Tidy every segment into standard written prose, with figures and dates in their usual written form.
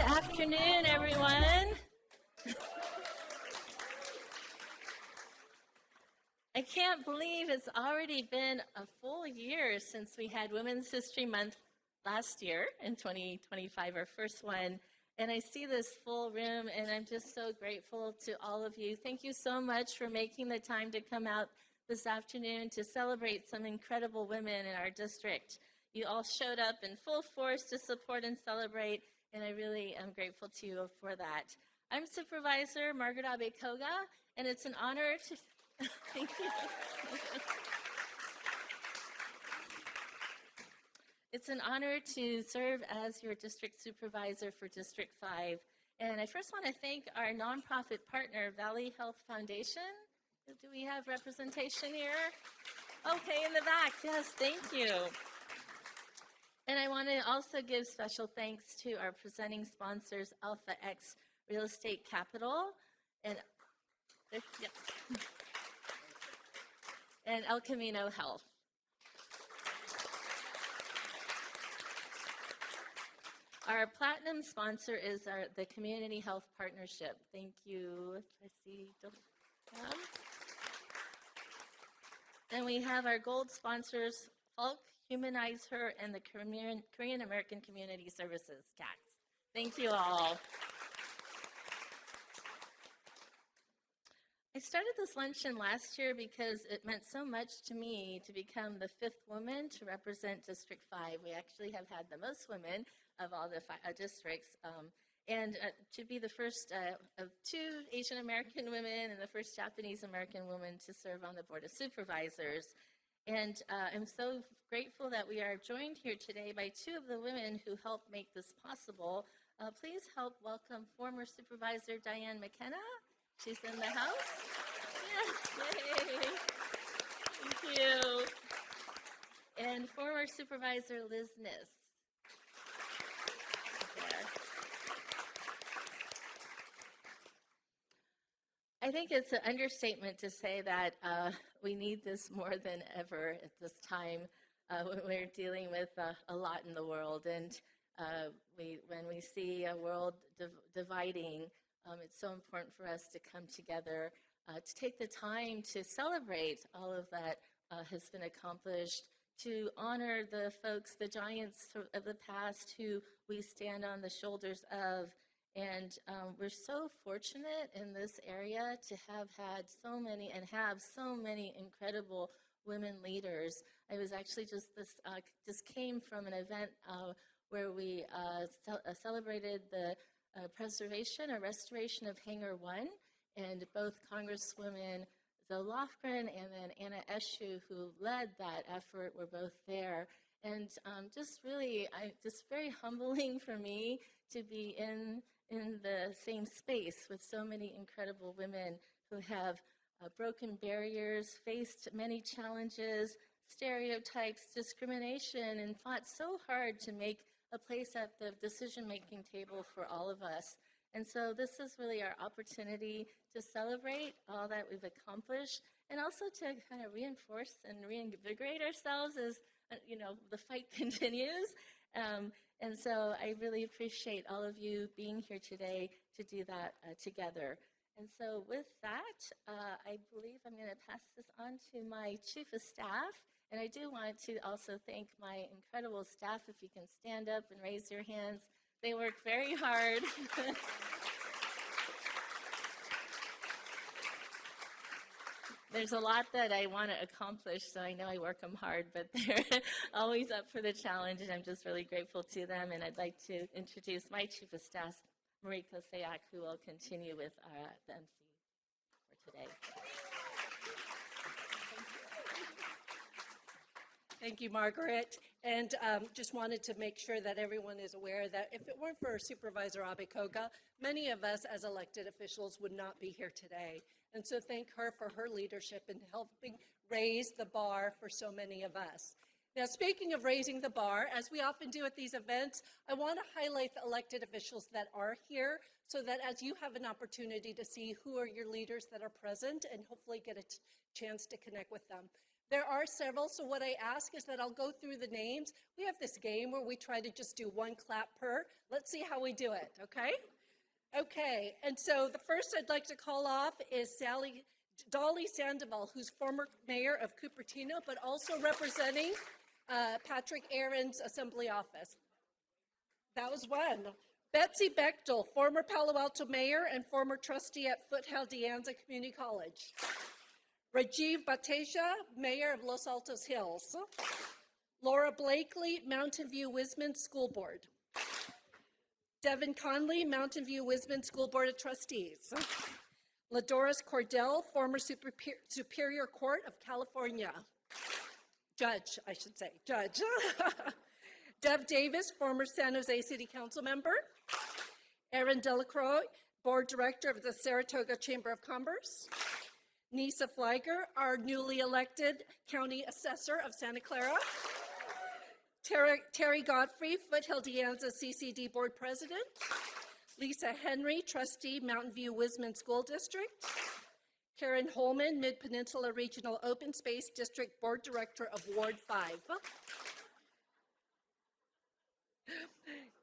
afternoon, everyone. I can't believe it's already been a full year since we had Women's History Month last year in 2025, our first one. And I see this full room, and I'm just so grateful to all of you. Thank you so much for making the time to come out this afternoon to celebrate some incredible women in our district. You all showed up in full force to support and celebrate, and I really am grateful to you for that. I'm Supervisor Margaret Abe-Koga, and it's an honor to... Thank you. It's an honor to serve as your district supervisor for District 5. And I first want to thank our nonprofit partner, Valley Health Foundation. Do we have representation here? Okay, in the back. Yes, thank you. And I want to also give special thanks to our presenting sponsors, Alpha X Real Estate Capital, and yes, and El Camino Health. Our platinum sponsor is the Community Health Partnership. Thank you. I see. And we have our gold sponsors, Falk, Humanize Her, and the Korean American Community Services, CACS. Thank you all. I started this luncheon last year because it meant so much to me to become the 5th woman to represent District 5. We actually have had the most women of all the districts, and to be the first of 2 Asian American women and the first Japanese American woman to serve on the Board of Supervisors. And I'm so grateful that we are joined here today by 2 of the women who helped make this possible. Please help welcome former Supervisor Dianne McKenna. She's in the house. Yes, yay. Thank you. And former Supervisor Liz Kniss. I think it's an understatement to say that we need this more than ever at this time when we're dealing with a lot in the world. And when we see a world dividing, it's so important for us to come together, to take the time to celebrate all of that has been accomplished, to honor the folks, the giants of the past who we stand on the shoulders of. And we're so fortunate in this area to have had so many and have so many incredible women leaders. I was actually just came from an event where we celebrated the preservation or restoration of Hangar 1, and both Congresswomen Zoe Lofgren and then Anna Eshoo, who led that effort, were both there. And just really, just very humbling for me to be in the same space with so many incredible women who have broken barriers, faced many challenges, stereotypes, discrimination, and fought so hard to make a place at the decision-making table for all of us. And so this is really our opportunity to celebrate all that we've accomplished, and also to kind of reinforce and reinvigorate ourselves as the fight continues. And so I really appreciate all of you being here today to do that together. And so with that, I believe I'm going to pass this on to my Chief of Staff. And I do want to also thank my incredible staff. If you can stand up and raise your hands. They work very hard. There's a lot that I want to accomplish, so I know I work them hard, but they're always up for the challenge, and I'm just really grateful to them. And I'd like to introduce my Chief of Staff, Yoriko, who will continue with the MC for today. Thank you, Margaret. And just wanted to make sure that everyone is aware that if it weren't for Supervisor Abe-Koga, many of us as elected officials would not be here today. And so thank her for her leadership in helping raise the bar for so many of us. Now, speaking of raising the bar, as we often do at these events, I want to highlight the elected officials that are here so that as you have an opportunity to see who are your leaders that are present and hopefully get a chance to connect with them. There are several, so what I ask is that I'll go through the names. We have this game where we try to just do one clap per. Let's see how we do it, okay? Okay, and so the first I'd like to call off is Dolly Sandoval, who's former mayor of Cupertino, but also representing Patrick Aaron's assembly office. That was one. Betsy Bechtel, former Palo Alto mayor and former trustee at Foothill de Anza Community College. Rajiv Bhattacharya, mayor of Los Altos Hills. Laura Blakely, Mountain View Wisman School Board. Devin Conley, Mountain View Wisman School Board of Trustees. LaDoris Cordell, former Superior Court of California. Judge, I should say, judge. Dev Davis, former San Jose City Council member. Erin Delacroix, board director of the Saratoga Chamber of Commerce. Nisa Flieger, our newly elected county assessor of Santa Clara. Terry Godfrey, Foothill de Anza CCD board president. Lisa Henry, trustee, Mountain View Wisman School District. Karen Holman, Mid-Peninsula Regional Open Space District board director of Ward 5.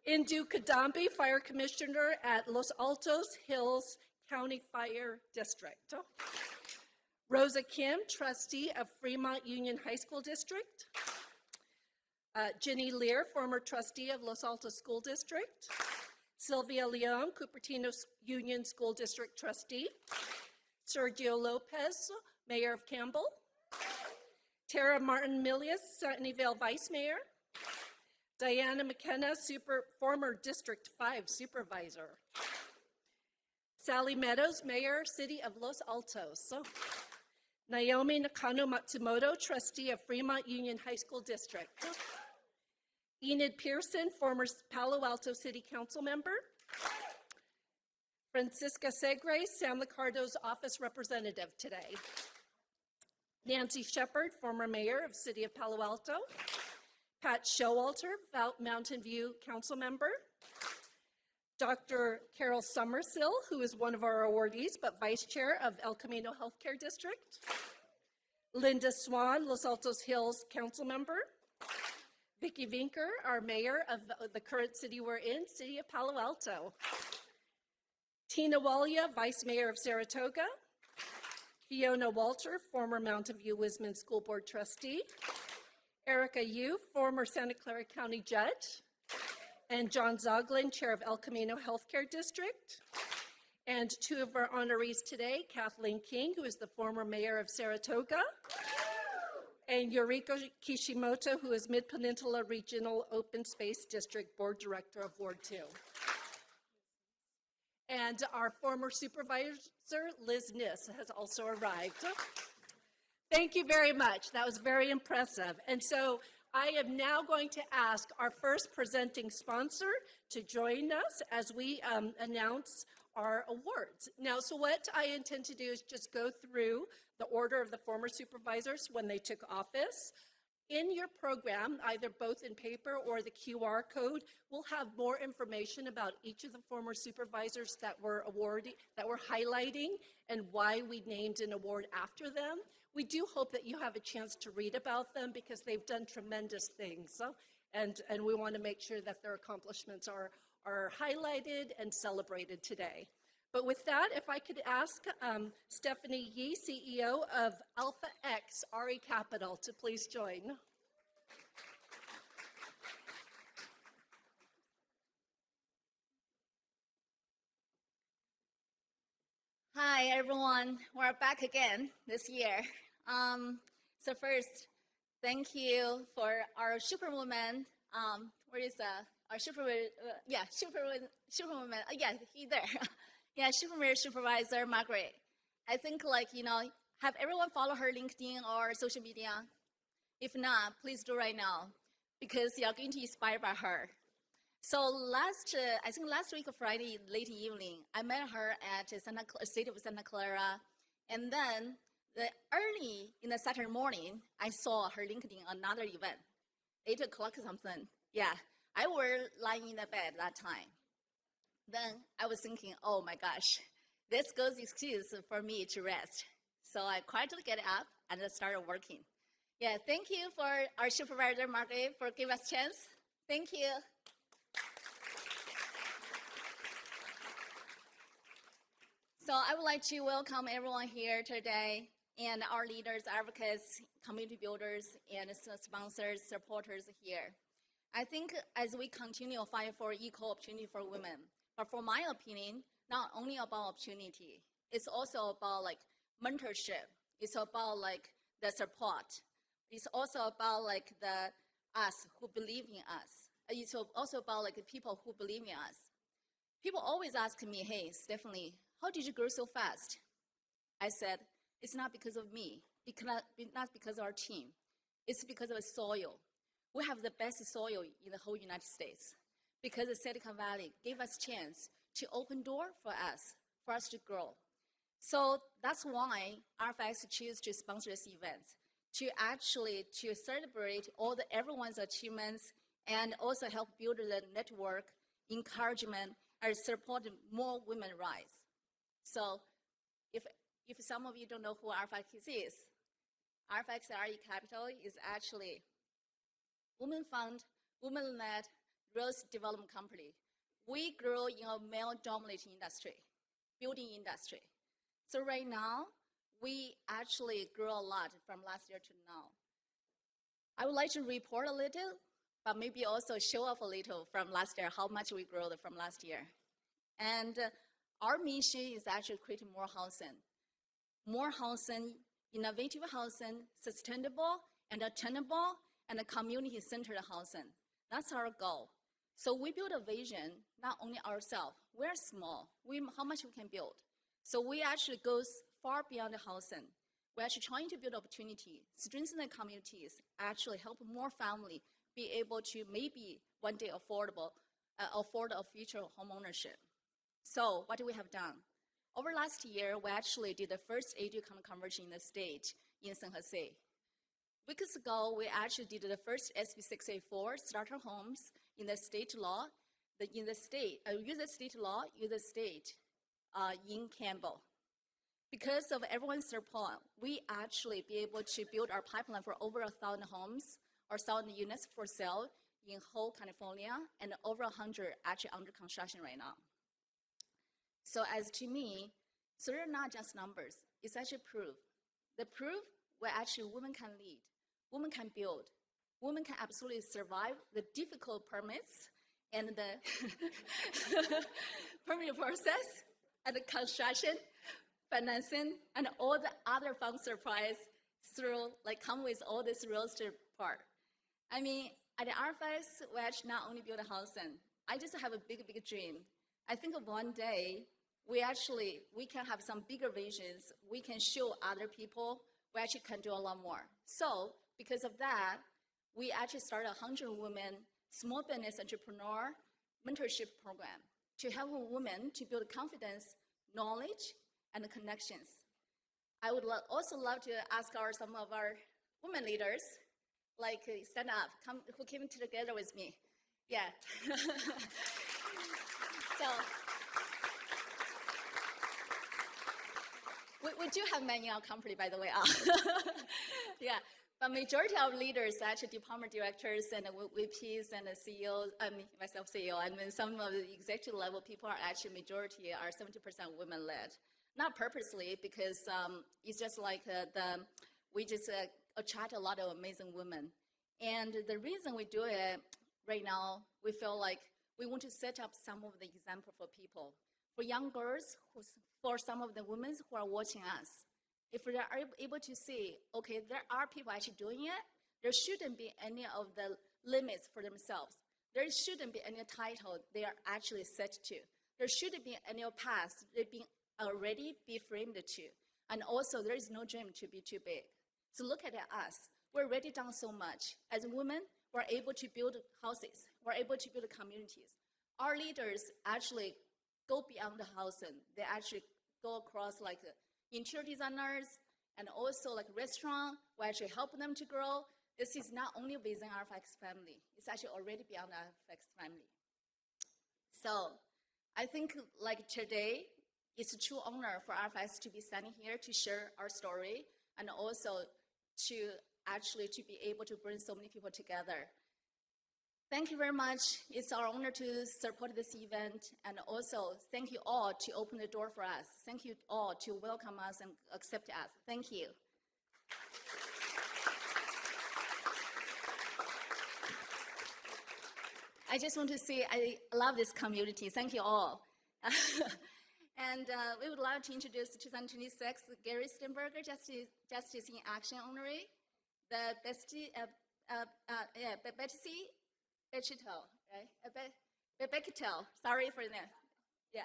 Indu Kadambi, fire commissioner at Los Altos Hills County Fire District. Rosa Kim, trustee of Fremont Union High School District. Ginny Lear, former trustee of Los Altos School District. Sylvia Leon, Cupertino Union School District trustee. Sergio Lopez, mayor of Campbell. Tara Martin Milius, Sunnyvale vice mayor. Diana McKenna, former District 5 supervisor. Sally Meadows, mayor, city of Los Altos. Naomi Nakano Matsumoto, trustee of Fremont Union High School District. Enid Pearson, former Palo Alto City Council member. Francisca Segre, Sam Licardo's office representative today. Nancy Shepard, former mayor of City of Palo Alto. Pat Showalter, Mountain View Council member. Dr. Carol Somersille, who is one of our awardees, but vice chair of El Camino Healthcare District. Linda Swan, Los Altos Hills Council member. Vicki Vinker, our mayor of the current city we're in, City of Palo Alto. Tina Walia, vice mayor of Saratoga. Fiona Walter, former Mountain View Wisman School Board trustee. Erica Yu, former Santa Clara County judge. And John Zoglin, chair of El Camino Healthcare District. And two of our honorees today, Kathleen King, who is the former mayor of Saratoga. And Yoriko Kishimoto, who is Mid-Peninsula Regional Open Space District Board Director of Ward 2. And our former supervisor, Liz Kniss, has also arrived. Thank you very much. That was very impressive. And so I am now going to ask our first presenting sponsor to join us as we announce our awards. Now, so what I intend to do is just go through the order of the former supervisors when they took office. In your program, either both in paper or the QR code, we'll have more information about each of the former supervisors that were highlighting and why we named an award after them. We do hope that you have a chance to read about them because they've done tremendous things. And we want to make sure that their accomplishments are highlighted and celebrated today. But with that, if I could ask Stephanie Yee, CEO of Alpha X RE Capital, to please join. Hi, everyone. We're back again this year. So first, thank you for our Superwoman. Where is our Superwoman? Superwoman. Yeah, he's there. Yeah, Supervisor Margaret. I think, have everyone follow her LinkedIn or social media? If not, please do right now because you're going to be inspired by her. So I think last week, Friday, late evening, I met her at City of Santa Clara. And then early in the Saturday morning, I saw her LinkedIn another event, 8 o'clock something. Yeah, I was lying in the bed that time. Then I was thinking, oh my gosh, this girl's excuse for me to rest. So I quietly get up and started working. Yeah, thank you for our Supervisor Margaret for giving us a chance. Thank you. So I would like to welcome everyone here today and our leaders, advocates, community builders, and sponsors, supporters here. I think as we continue to fight for equal opportunity for women, but for my opinion, not only about opportunity, it's also about like mentorship. It's about like the support. It's also about like the us who believe in us. It's also about like the people who believe in us. People always ask me, hey, Stephanie, how did you grow so fast? I said, it's not because of me, not because of our team. It's because of the soil. We have the best soil in the whole United States because the Silicon Valley gave us a chance to open door for us to grow. So that's why RFX choose to sponsor this event, to celebrate everyone's achievements and also help build the network, encouragement, and support more women rise. So if some of you don't know who RFX is, RFX RE Capital is actually women-fund, women-led growth development company. We grow in a male-dominated industry, building industry. So right now, we actually grow a lot from last year to now. I would like to report a little, but maybe also show off a little from last year, how much we grew from last year. And our mission is actually creating more housing, innovative housing, sustainable and attainable, and a community-centered housing. That's our goal. So we build a vision, not only ourselves. We're small. How much we can build? So we actually go far beyond the housing. We're actually trying to build opportunity, strengthen the communities, actually help more family be able to maybe one day afford a future home ownership. So what do we have done? Over last year, we actually did the first ADU conversion in the state in San Jose. Weeks ago, we actually did the first SB 684 starter homes in the state law, in Campbell. Because of everyone's support, we actually be able to build our pipeline for over 1,000 homes or 1,000 units for sale in whole California, and over 100 actually under construction right now. So as to me, so they're not just numbers, it's actually proof. The proof where actually women can lead, women can build, women can absolutely survive the difficult permits and the permit process and the construction, financing, and all the other fun surprise through, like, come with all this real estate part. I mean, at the RFX, we actually not only build a housing, I just have a big, big dream. I think of one day, we can have some bigger visions. We can show other people we actually can do a lot more. So because of that, we actually started a 100 women small business entrepreneur mentorship program to help women to build confidence, knowledge, and connections. I would also love to ask some of our women leaders, like stand up, who came together with me. Yeah. So we do have men in our company, by the way. Yeah, but majority of leaders, actually department directors and VPs and CEOs, myself CEO, and then some of the executive level people are actually majority are 70% women led. Not purposely, because it's just like we just attract a lot of amazing women. And the reason we do it right now, we feel like we want to set up some of the example for people, for young girls, for some of the women who are watching us. If they are able to see, okay, there are people actually doing it, there shouldn't be any of the limits for themselves. There shouldn't be any title they are actually set to. There shouldn't be any path they've been already be framed to. And also, there is no dream to be too big. So look at us. We're already done so much. As women, we're able to build houses. We're able to build communities. Our leaders actually go beyond the housing. They actually go across like interior designers and also like restaurant. We actually help them to grow. This is not only within our RFX family. It's actually already beyond our RFX family. So I think like today, it's a true honor for RFX to be standing here to share our story and also to actually to be able to bring so many people together. Thank you very much. It's our honor to support this event, and also thank you all to open the door for us. Thank you all to welcome us and accept us. Thank you. I just want to say I love this community. Thank you all. And we would like to introduce the 2026 Gerry Steinberg Justice in Action honoree, the Becky Bechitel, right? Bechitel. Sorry for that. Yeah.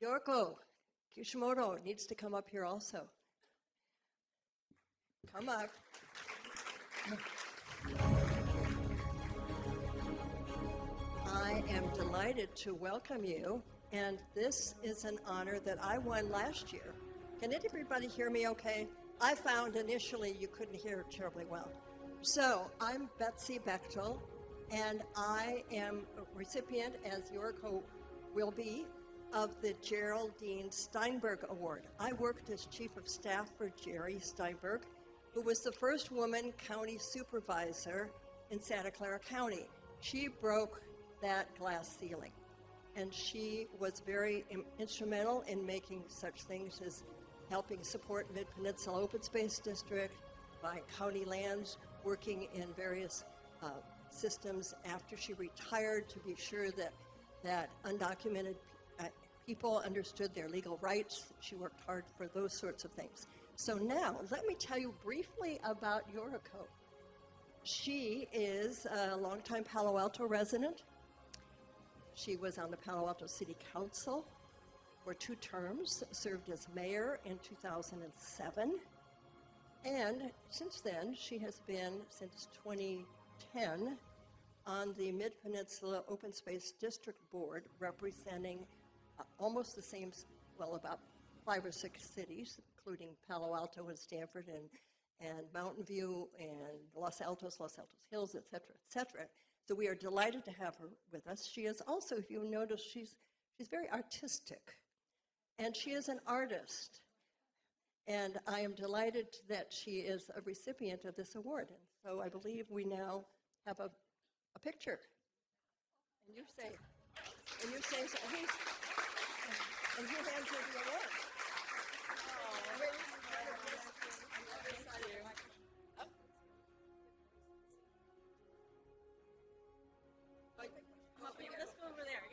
Yoriko, Kishimoto needs to come up here also. Come up. I am delighted to welcome you, and this is an honor that I won last year. Can everybody hear me okay? I found initially you couldn't hear terribly well. So I'm Betsy Bechtel, and I am a recipient, as Yoriko will be, of the Geraldine Steinberg Award. I worked as Chief of Staff for Gerry Steinberg, who was the first woman county supervisor in Santa Clara County. She broke that glass ceiling, and she was very instrumental in making such things as helping support Mid-Peninsula Open Space District, buying county lands, working in various systems after she retired to be sure that undocumented people understood their legal rights. She worked hard for those sorts of things. So now, let me tell you briefly about Yoriko. She is a longtime Palo Alto resident. She was on the Palo Alto City Council for 2 terms, served as mayor in 2007. And since then, she has been, since 2010, on the Mid-Peninsula Open Space District Board, representing almost the same, well, about 5 or 6 cities, including Palo Alto and Stanford and Mountain View and Los Altos Hills, et cetera, et cetera. So we are delighted to have her with us. She is also, if you notice, she's very artistic, and she is an artist. And I am delighted that she is a recipient of this award. And so I believe we now have a picture. And you say, so and who hands her the award? Let's go over there.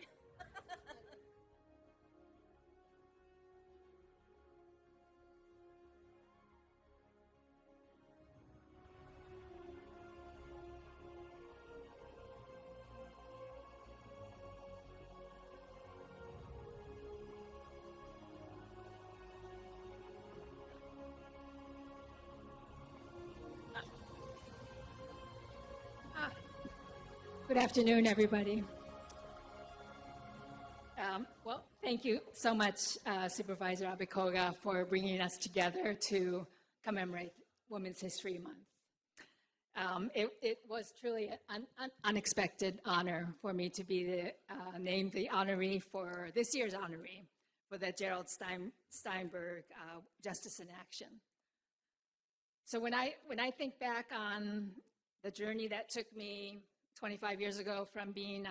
Good afternoon, everybody. Well, thank you so much, Supervisor Abe-Koga, for bringing us together to commemorate Women's History Month. It was truly an unexpected honor for me to be named the honoree for this year's honoree for the Gerald Steinberg Justice in Action. So when I think back on the journey that took me 25 years ago from being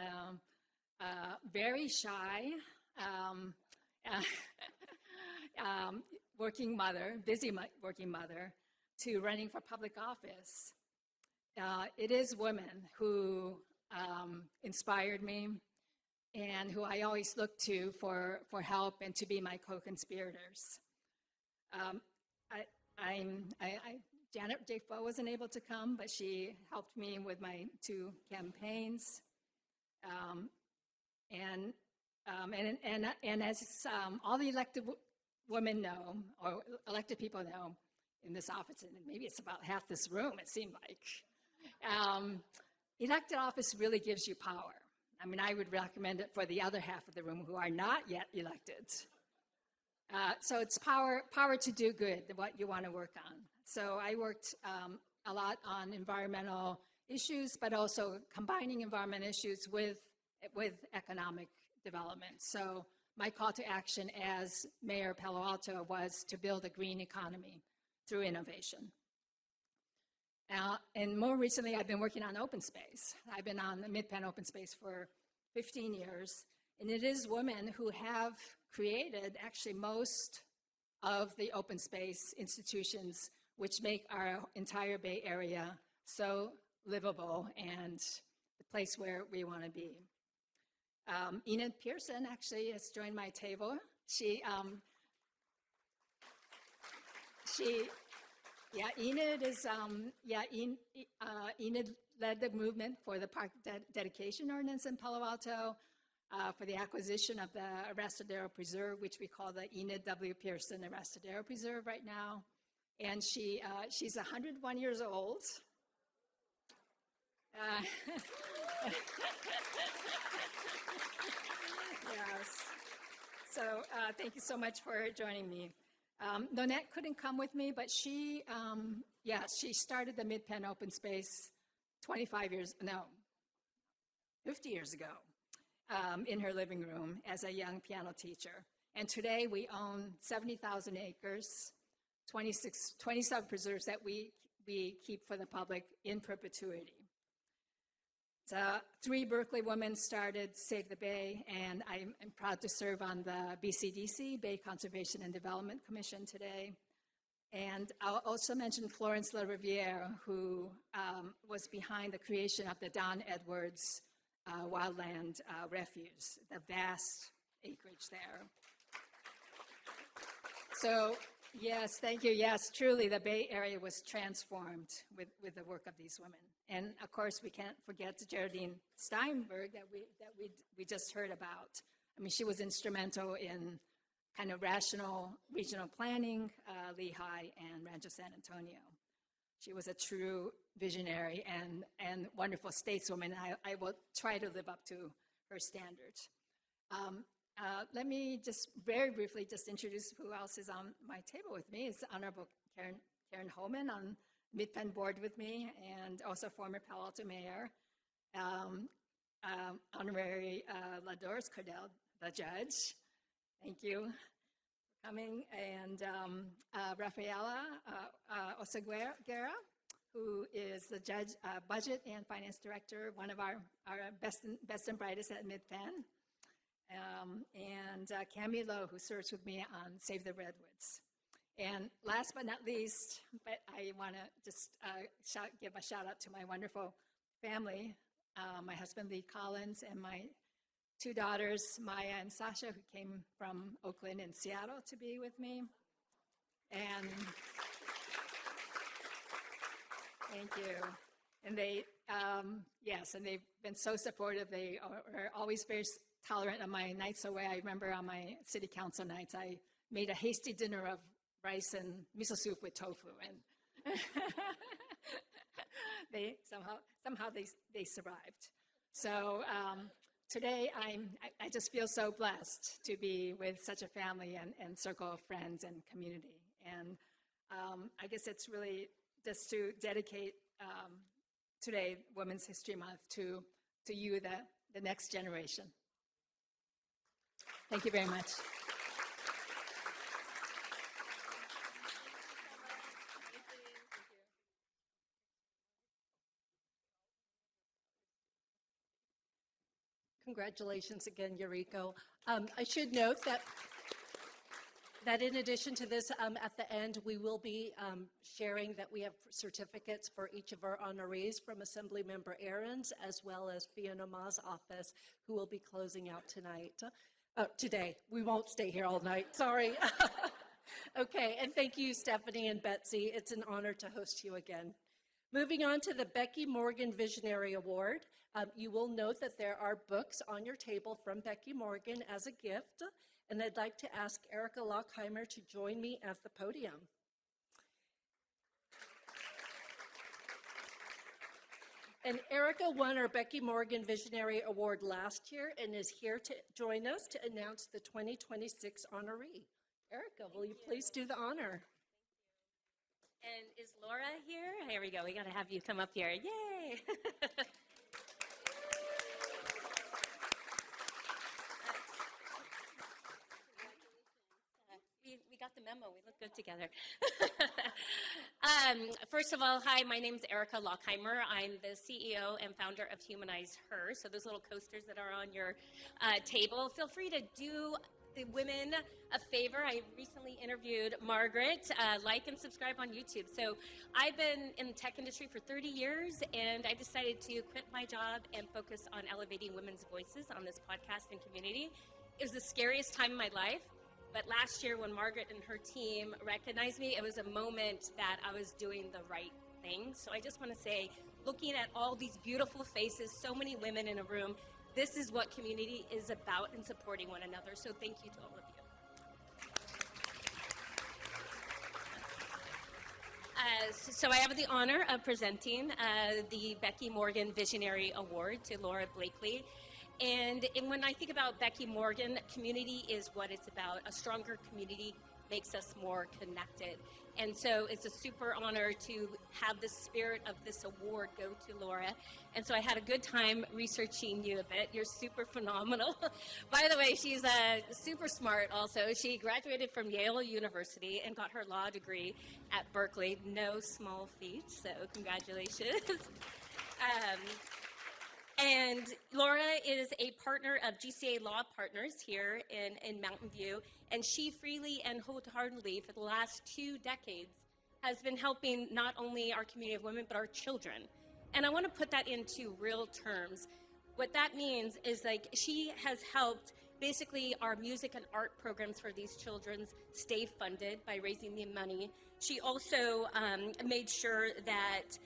very shy, working mother, busy working mother, to running for public office. It is women who inspired me and who I always look to for help and to be my co-conspirators. Janet J. Foe wasn't able to come, but she helped me with my 2 campaigns. And as all the elected women know, or elected people know in this office, and maybe it's about half this room, it seemed like, elected office really gives you power. I mean, I would recommend it for the other half of the room who are not yet elected. So it's power to do good, what you want to work on. So I worked a lot on environmental issues, but also combining environmental issues with economic development. So my call to action as Mayor of Palo Alto was to build a green economy through innovation. And more recently, I've been working on open space. I've been on the Mid-Penn open space for 15 years, and it is women who have created actually most of the open space institutions which make our entire Bay Area so livable and the place where we want to be. Enid Pearson actually has joined my table. Enid is, Enid led the movement for the park dedication ordinance in Palo Alto, for the acquisition of the Arrestadero Preserve, which we call the Enid W. Pearson Arrestadero Preserve right now. And she's 101 years old. Yes. So thank you so much for joining me. Nonette couldn't come with me, but she started the Mid-Penn Open Space 50 years ago in her living room as a young piano teacher. And today we own 70,000 acres, 27 preserves that we keep for the public in perpetuity. So 3 Berkeley women started Save the Bay, and I'm proud to serve on the BCDC, Bay Conservation and Development Commission today. And I'll also mention Florence LaRiviere, who was behind the creation of the Don Edwards Wildland Refuge, the vast acreage there. So yes, thank you. Yes, truly the Bay Area was transformed with the work of these women. And of course, we can't forget Geraldine Steinberg that we just heard about. I mean, she was instrumental in kind of rational regional planning, Lehigh and Rancho San Antonio. She was a true visionary and wonderful stateswoman. I will try to live up to her standards. Let me just very briefly just introduce who else is on my table with me. It's Honorable Karen Holman on Mid-Penn board with me, and also former Palo Alto Mayor, Honorary LaDoris Cordell, the judge. Thank you for coming. And Rafaela Oseguera, who is the judge, budget and finance director, one of our best and brightest at Mid-Penn. And Cami Lowe, who serves with me on Save the Redwoods. And last but not least, but I want to just give a shout out to my wonderful family, my husband Lee Collins and my 2 daughters, Maya and Sasha, who came from Oakland and Seattle to be with me. And thank you. And they, yes, and they've been so supportive. They are always very tolerant of my nights away. I remember on my city council nights, I made a hasty dinner of rice and miso soup with tofu, and they somehow they survived. So today I just feel so blessed to be with such a family and circle of friends and community. And I guess it's really just to dedicate today, Women's History Month, to you, the next generation. Thank you very much. Congratulations again, Yoriko. I should note that in addition to this, at the end, we will be sharing that we have certificates for each of our honorees from Assemblymember Ahrens, as well as Fiona Ma's office, who will be closing out tonight. Today. We won't stay here all night, sorry. Okay, and thank you, Stephanie and Betsy. It's an honor to host you again. Moving on to the Becky Morgan Visionary Award. You will note that there are books on your table from Becky Morgan as a gift, and I'd like to ask Erica Lockheimer to join me at the podium. And Erica won our Becky Morgan Visionary Award last year and is here to join us to announce the 2026 honoree. Erica, will you please do the honor? And is Laura here? Here we go. We got to have you come up here. Yay! We got the memo. We look good together. First of all, hi, my name is Erica Lockheimer. I'm the CEO and founder of Humanize Her. So those little coasters that are on your table, feel free to do the women a favor. I recently interviewed Margaret. Like and subscribe on YouTube. So I've been in the tech industry for 30 years, and I decided to quit my job and focus on elevating women's voices on this podcast and community. It was the scariest time in my life. But last year when Margaret and her team recognized me, it was a moment that I was doing the right thing. So I just want to say, looking at all these beautiful faces, so many women in a room, this is what community is about, and supporting one another. So thank you to all of you. So I have the honor of presenting the Becky Morgan Visionary Award to Laura Blakely. And when I think about Becky Morgan, community is what it's about. A stronger community makes us more connected. And so it's a super honor to have the spirit of this award go to Laura. And so I had a good time researching you a bit. You're super phenomenal. By the way, she's super smart also. She graduated from Yale University and got her law degree at Berkeley. No small feat, so congratulations. And Laura is a partner of GCA Law Partners here in Mountain View, and she freely and wholeheartedly for the last 2 decades has been helping not only our community of women, but our children. And I want to put that into real terms. What that means is, like, she has helped basically our music and art programs for these children stay funded by raising the money. She also made sure that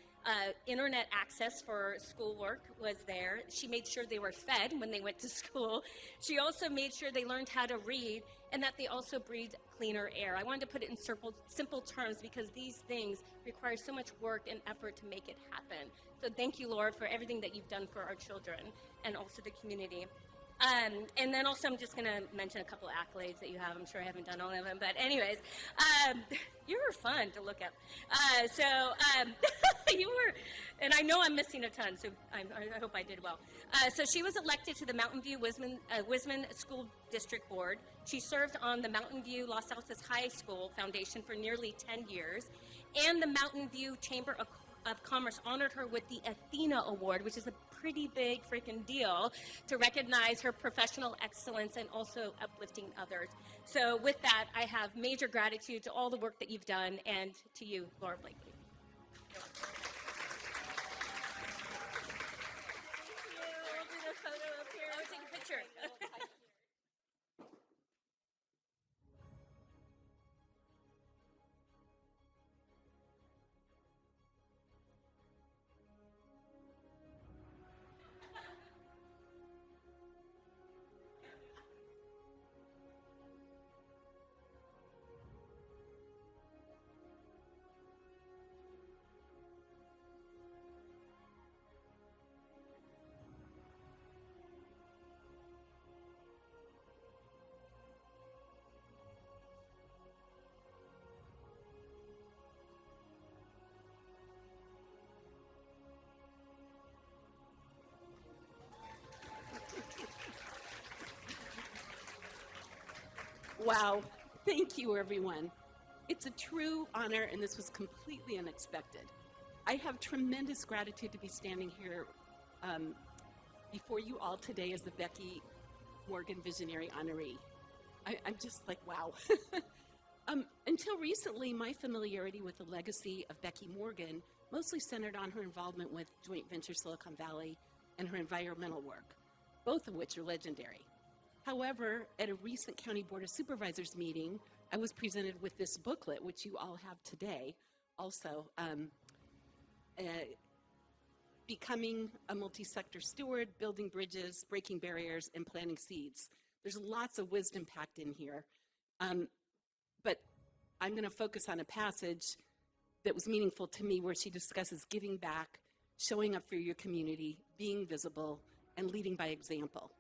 internet access for schoolwork was there. She made sure they were fed when they went to school. She also made sure they learned how to read and that they also breathed cleaner air. I wanted to put it in simple terms because these things require so much work and effort to make it happen. So thank you, Laura, for everything that you've done for our children and also the community. And then also I'm just going to mention a couple accolades that you have. I'm sure I haven't done all of them, but anyways, you were fun to look at. You were, and I know I'm missing a ton, so I hope I did well. So she was elected to the Mountain View Wisman School District Board. She served on the Mountain View Los Altos High School Foundation for nearly 10 years, and the Mountain View Chamber of Commerce honored her with the Athena Award, which is a pretty big freaking deal to recognize her professional excellence and also uplifting others. So with that, I have major gratitude to all the work that you've done and to you, Laura Blakely. We'll do the photo up here. Oh, take a picture. Wow. Thank you, everyone. It's a true honor, and this was completely unexpected. I have tremendous gratitude to be standing here before you all today as the Becky Morgan Visionary Honoree. I'm just like, wow. Until recently, my familiarity with the legacy of Becky Morgan mostly centered on her involvement with Joint Venture Silicon Valley and her environmental work, both of which are legendary. However, at a recent County Board of Supervisors meeting, I was presented with this booklet, which you all have today, also, Becoming a Multi-Sector Steward, Building Bridges, Breaking Barriers, and Planting Seeds. There's lots of wisdom packed in here, but I'm going to focus on a passage that was meaningful to me where she discusses giving back, showing up for your community, being visible, and leading by example.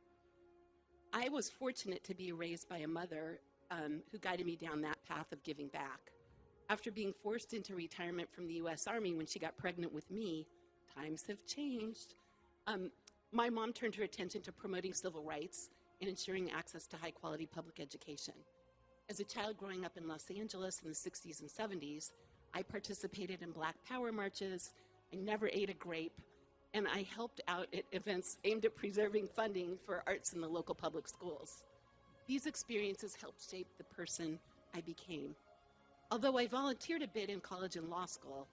I was fortunate to be raised by a mother who guided me down that path of giving back. After being forced into retirement from the U.S. Army when she got pregnant with me, times have changed. My mom turned her attention to promoting civil rights and ensuring access to high-quality public education. As a child growing up in Los Angeles in the 60s and 70s, I participated in Black Power marches. I never ate a grape, and I helped out at events aimed at preserving funding for arts in the local public schools. These experiences helped shape the person I became. Although I volunteered a bit in college and law school,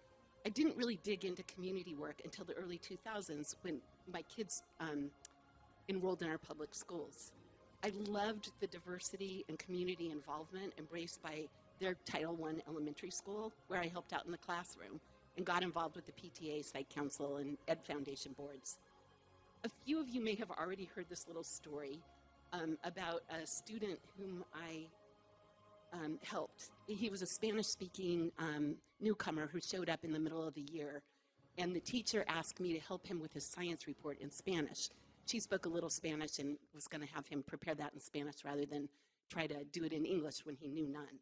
I didn't really dig into community work until the early 2000s when my kids enrolled in our public schools. I loved the diversity and community involvement embraced by their Title I elementary school, where I helped out in the classroom and got involved with the PTA, Site Council, and Ed Foundation boards. A few of you may have already heard this little story about a student whom I helped. He was a Spanish-speaking newcomer who showed up in the middle of the year, and the teacher asked me to help him with his science report in Spanish. She spoke a little Spanish and was going to have him prepare that in Spanish rather than try to do it in English when he knew none.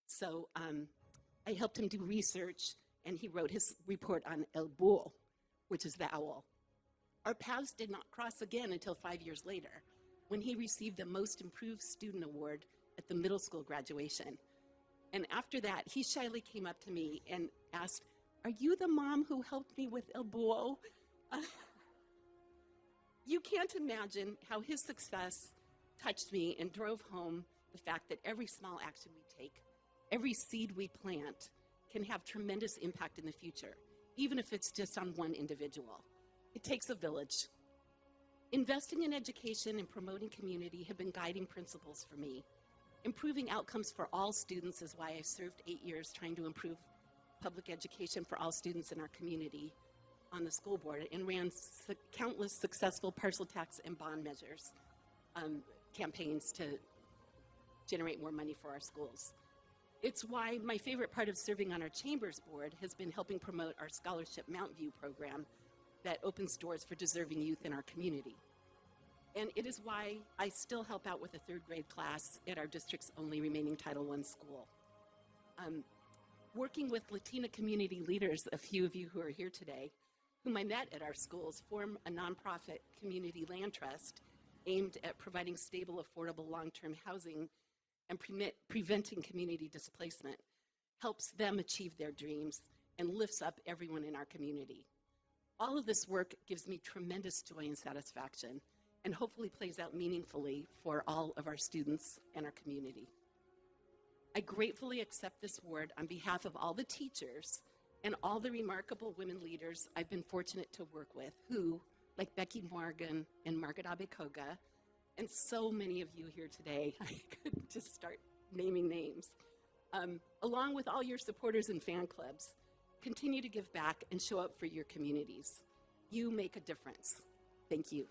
So I helped him do research, and he wrote his report on el búho, which is the owl. Our paths did not cross again until 5 years later, when he received the Most Improved Student Award at the middle school graduation. And after that, he shyly came up to me and asked, "Are you the mom who helped me with el búho?" You can't imagine how his success touched me and drove home the fact that every small action we take, every seed we plant, can have tremendous impact in the future, even if it's just on one individual. It takes a village. Investing in education and promoting community have been guiding principles for me. Improving outcomes for all students is why I served 8 years trying to improve public education for all students in our community on the school board, and ran countless successful parcel tax and bond measures campaigns to generate more money for our schools. It's why my favorite part of serving on our Chambers board has been helping promote our Scholarship Mountain View program that opens doors for deserving youth in our community. And it is why I still help out with a third grade class at our district's only remaining Title I school. Working with Latina community leaders, a few of you who are here today, whom I met at our schools, form a nonprofit community land trust aimed at providing stable, affordable, long-term housing and preventing community displacement, helps them achieve their dreams, and lifts up everyone in our community. All of this work gives me tremendous joy and satisfaction, and hopefully plays out meaningfully for all of our students and our community. I gratefully accept this award on behalf of all the teachers and all the remarkable women leaders I've been fortunate to work with who, like Becky Morgan and Margaret Abe-Koga, and so many of you here today, I could just start naming names, along with all your supporters and fan clubs, continue to give back and show up for your communities. You make a difference. Thank you.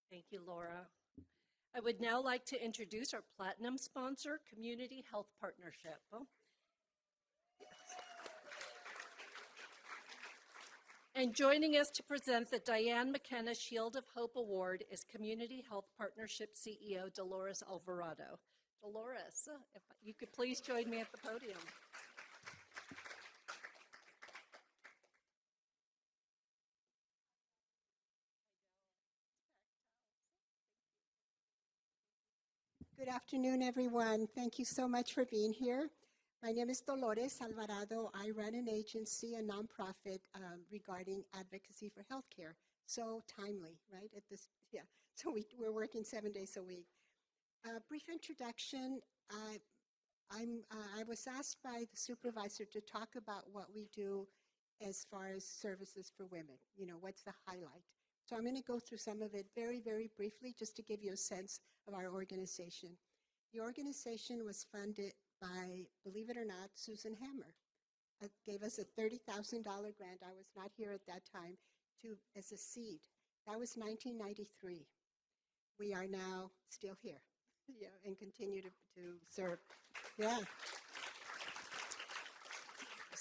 Thank you, Laura. I would now like to introduce our platinum sponsor, Community Health Partnership. And joining us to present the Dianne McKenna Shield of Hope Award is Community Health Partnership CEO Dolores Alvarado. Dolores, if you could please join me at the podium. Good afternoon, everyone. Thank you so much for being here. My name is Dolores Alvarado. I run an agency, a nonprofit regarding advocacy for healthcare. So timely, right? So we're working 7 days a week. Brief introduction. I was asked by the supervisor to talk about what we do as far as services for women. You know, what's the highlight? So I'm going to go through some of it very, very briefly just to give you a sense of our organization. The organization was funded by, believe it or not, Susan Hammer. Gave us a $30,000 grant. I was not here at that time as a seed. That was 1993. We are now still here, and continue to serve. Yeah.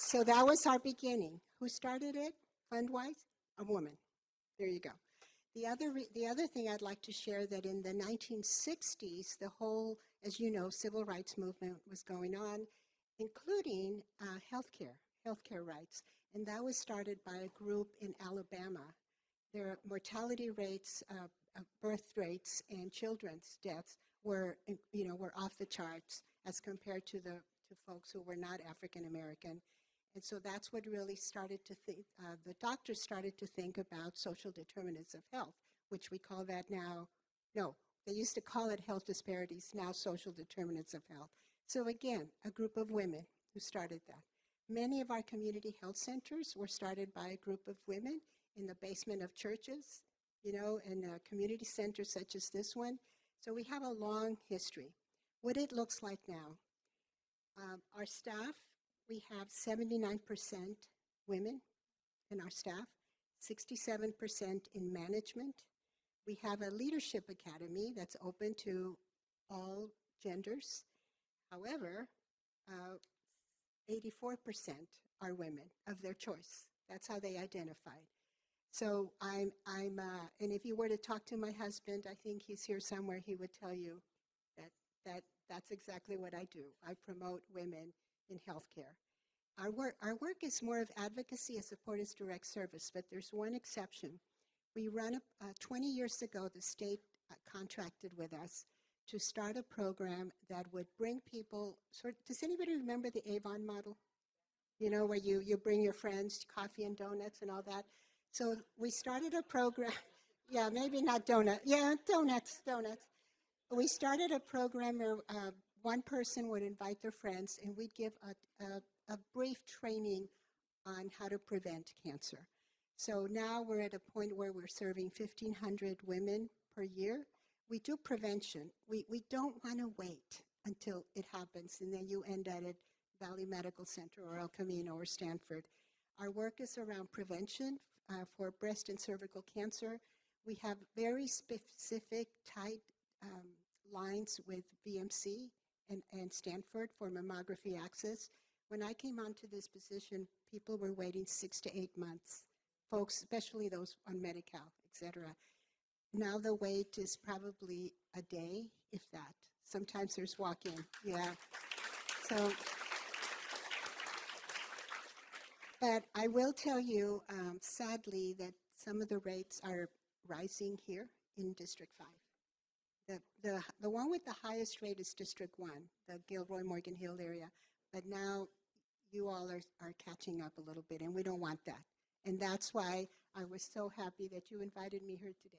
So that was our beginning. Who started it, fund-wise? A woman. There you go. The other thing I'd like to share that in the 1960s, the whole, as you know, civil rights movement was going on, including healthcare rights. And that was started by a group in Alabama. Their mortality rates, birth rates, and children's deaths were off the charts as compared to folks who were not African American. And so that's what really started to think, the doctors started to think about social determinants of health, which we call that now, no, they used to call it health disparities, now social determinants of health. So again, a group of women who started that. Many of our community health centers were started by a group of women in the basement of churches, and community centers such as this one. So we have a long history. What it looks like now, our staff, we have 79% women in our staff, 67% in management. We have a leadership academy that's open to all genders. However, 84% are women of their choice. That's how they identified. So and if you were to talk to my husband, I think he's here somewhere, he would tell you that's exactly what I do. I promote women in healthcare. Our work is more of advocacy as support as direct service, but there's one exception. We run 20 years ago, the state contracted with us to start a program that would bring people, does anybody remember the Avon model? Where you bring your friends coffee and donuts and all that. So we started a program, yeah, maybe not donut, yeah, donuts. We started a program where one person would invite their friends, and we'd give a brief training on how to prevent cancer. So now we're at a point where we're serving 1,500 women per year. We do prevention. We don't want to wait until it happens, and then you end at Valley Medical Center or El Camino or Stanford. Our work is around prevention for breast and cervical cancer. We have very specific tight lines with VMC and Stanford for mammography access. When I came onto this position, people were waiting 6 to 8 months, folks, especially those on Medi-Cal, et cetera. Now the wait is probably a day, if that. Sometimes there's walk-in, yeah. So, but I will tell you, sadly, that some of the rates are rising here in District 5. The one with the highest rate is District 1, the Gilroy Morgan Hill area. But now you all are catching up a little bit, and we don't want that. And that's why I was so happy that you invited me here today.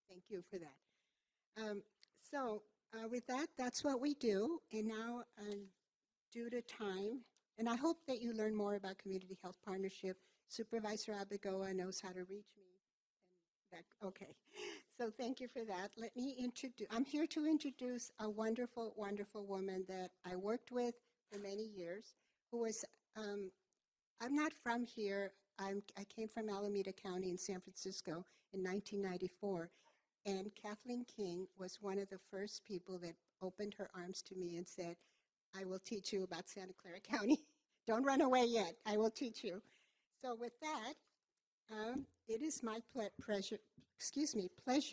Thank you for that. With that, that's what we do. And now, due to time, and I hope that you learn more about Community Health Partnership. Supervisor Abe-Koga knows how to reach me. Okay, so thank you for that. Let me introduce, I'm here to introduce a wonderful, wonderful woman that I worked with for many years, who was, I'm not from here. I came from Alameda County in San Francisco in 1994, and Kathleen King was one of the first people that opened her arms to me and said, I will teach you about Santa Clara County. Don't run away yet. I will teach you. So with that, it is my pleasure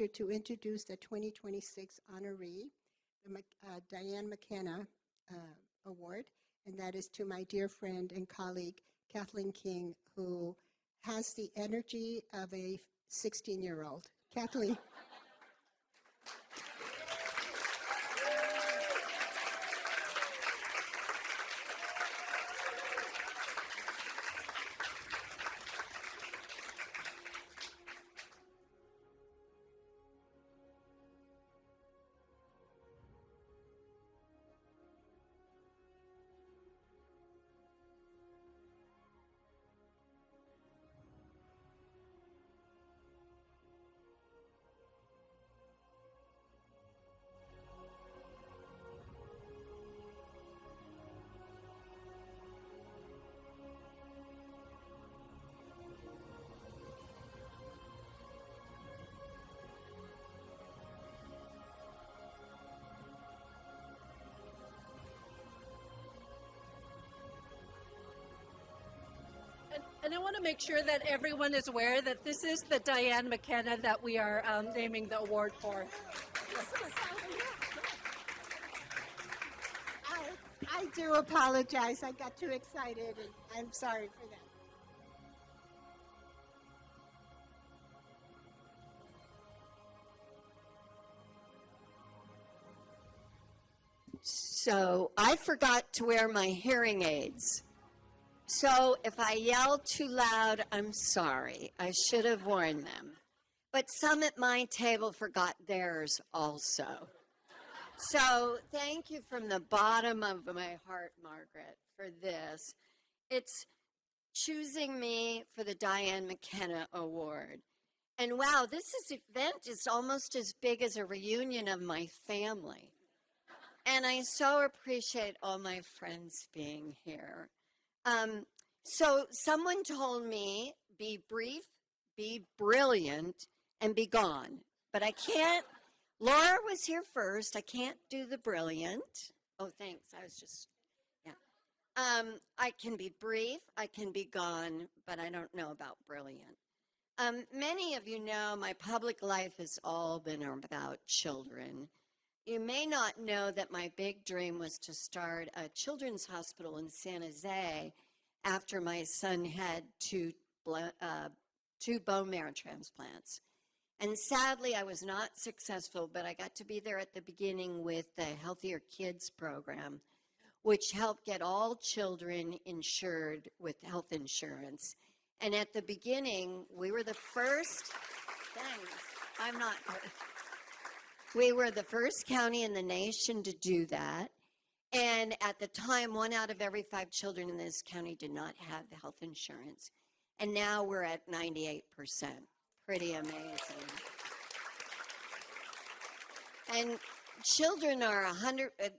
to introduce the 2026 honoree, the Dianne McKenna Award, and that is to my dear friend and colleague, Kathleen King, who has the energy of a 16-year-old. Kathleen. And I want to make sure that everyone is aware that this is the Dianne McKenna that we are naming the award for. I do apologize. I got too excited, and I'm sorry for that. So I forgot to wear my hearing aids. So if I yell too loud, I'm sorry. I should have worn them. But some at my table forgot theirs also. So thank you from the bottom of my heart, Margaret, for this. It's choosing me for the Dianne McKenna Award. And wow, this event is almost as big as a reunion of my family. And I so appreciate all my friends being here. So someone told me, be brief, be brilliant, and be gone. But I can't, Laura was here first. I can't do the brilliant. Oh, thanks. I was just, yeah. I can be brief, I can be gone, but I don't know about brilliant. Many of you know my public life has all been about children. You may not know that my big dream was to start a children's hospital in San Jose after my son had two bone marrow transplants. And sadly, I was not successful, but I got to be there at the beginning with the Healthier Kids program, which helped get all children insured with health insurance. And at the beginning, we were the first, thanks, I'm not, we were the first county in the nation to do that. And at the time, 1 out of every 5 children in this county did not have the health insurance. And now we're at 98%. Pretty amazing. And children are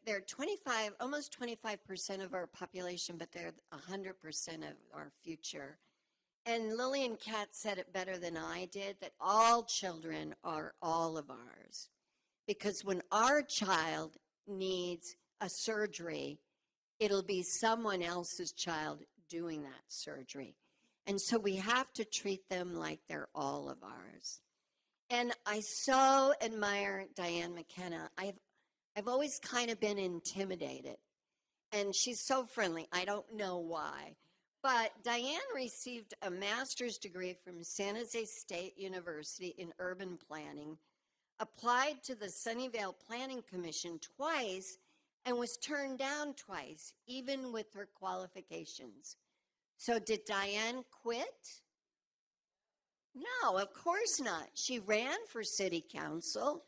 they're 25, almost 25% of our population, but they're 100% of our future. And Lillian Katz said it better than I did, that all children are all of ours. Because when our child needs a surgery, it'll be someone else's child doing that surgery. And so we have to treat them like they're all of ours. And I so admire Dianne McKenna. I've always kind of been intimidated. And she's so friendly. I don't know why. But Dianne received a master's degree from San Jose State University in urban planning, applied to the Sunnyvale Planning Commission twice, and was turned down twice, even with her qualifications. So did Dianne quit? No, of course not. She ran for city council.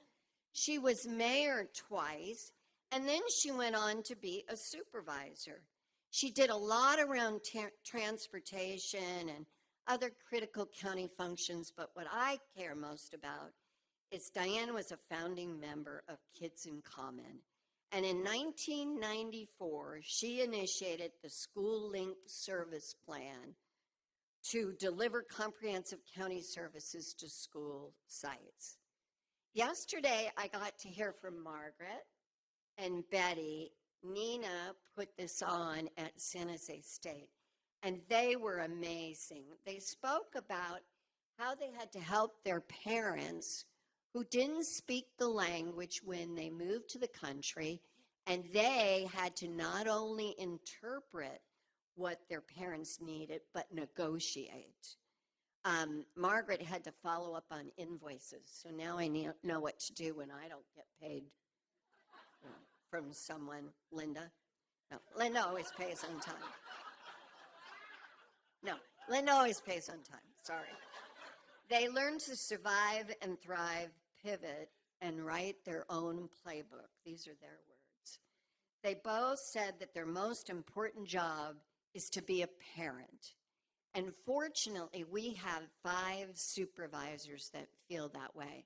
She was mayor twice, and then she went on to be a supervisor. She did a lot around transportation and other critical county functions, but what I care most about is Dianne was a founding member of Kids in Common. And in 1994, she initiated the School Link Service Plan to deliver comprehensive county services to school sites. Yesterday, I got to hear from Margaret and Betty. Nina put this on at San Jose State, and they were amazing. They spoke about how they had to help their parents who didn't speak the language when they moved to the country, and they had to not only interpret what their parents needed, but negotiate. Margaret had to follow up on invoices, so now I know what to do when I don't get paid from someone. Linda? No, Linda always pays on time. No, Linda always pays on time, sorry. They learn to survive and thrive, pivot, and write their own playbook. These are their words. They both said that their most important job is to be a parent. And fortunately, we have 5 supervisors that feel that way.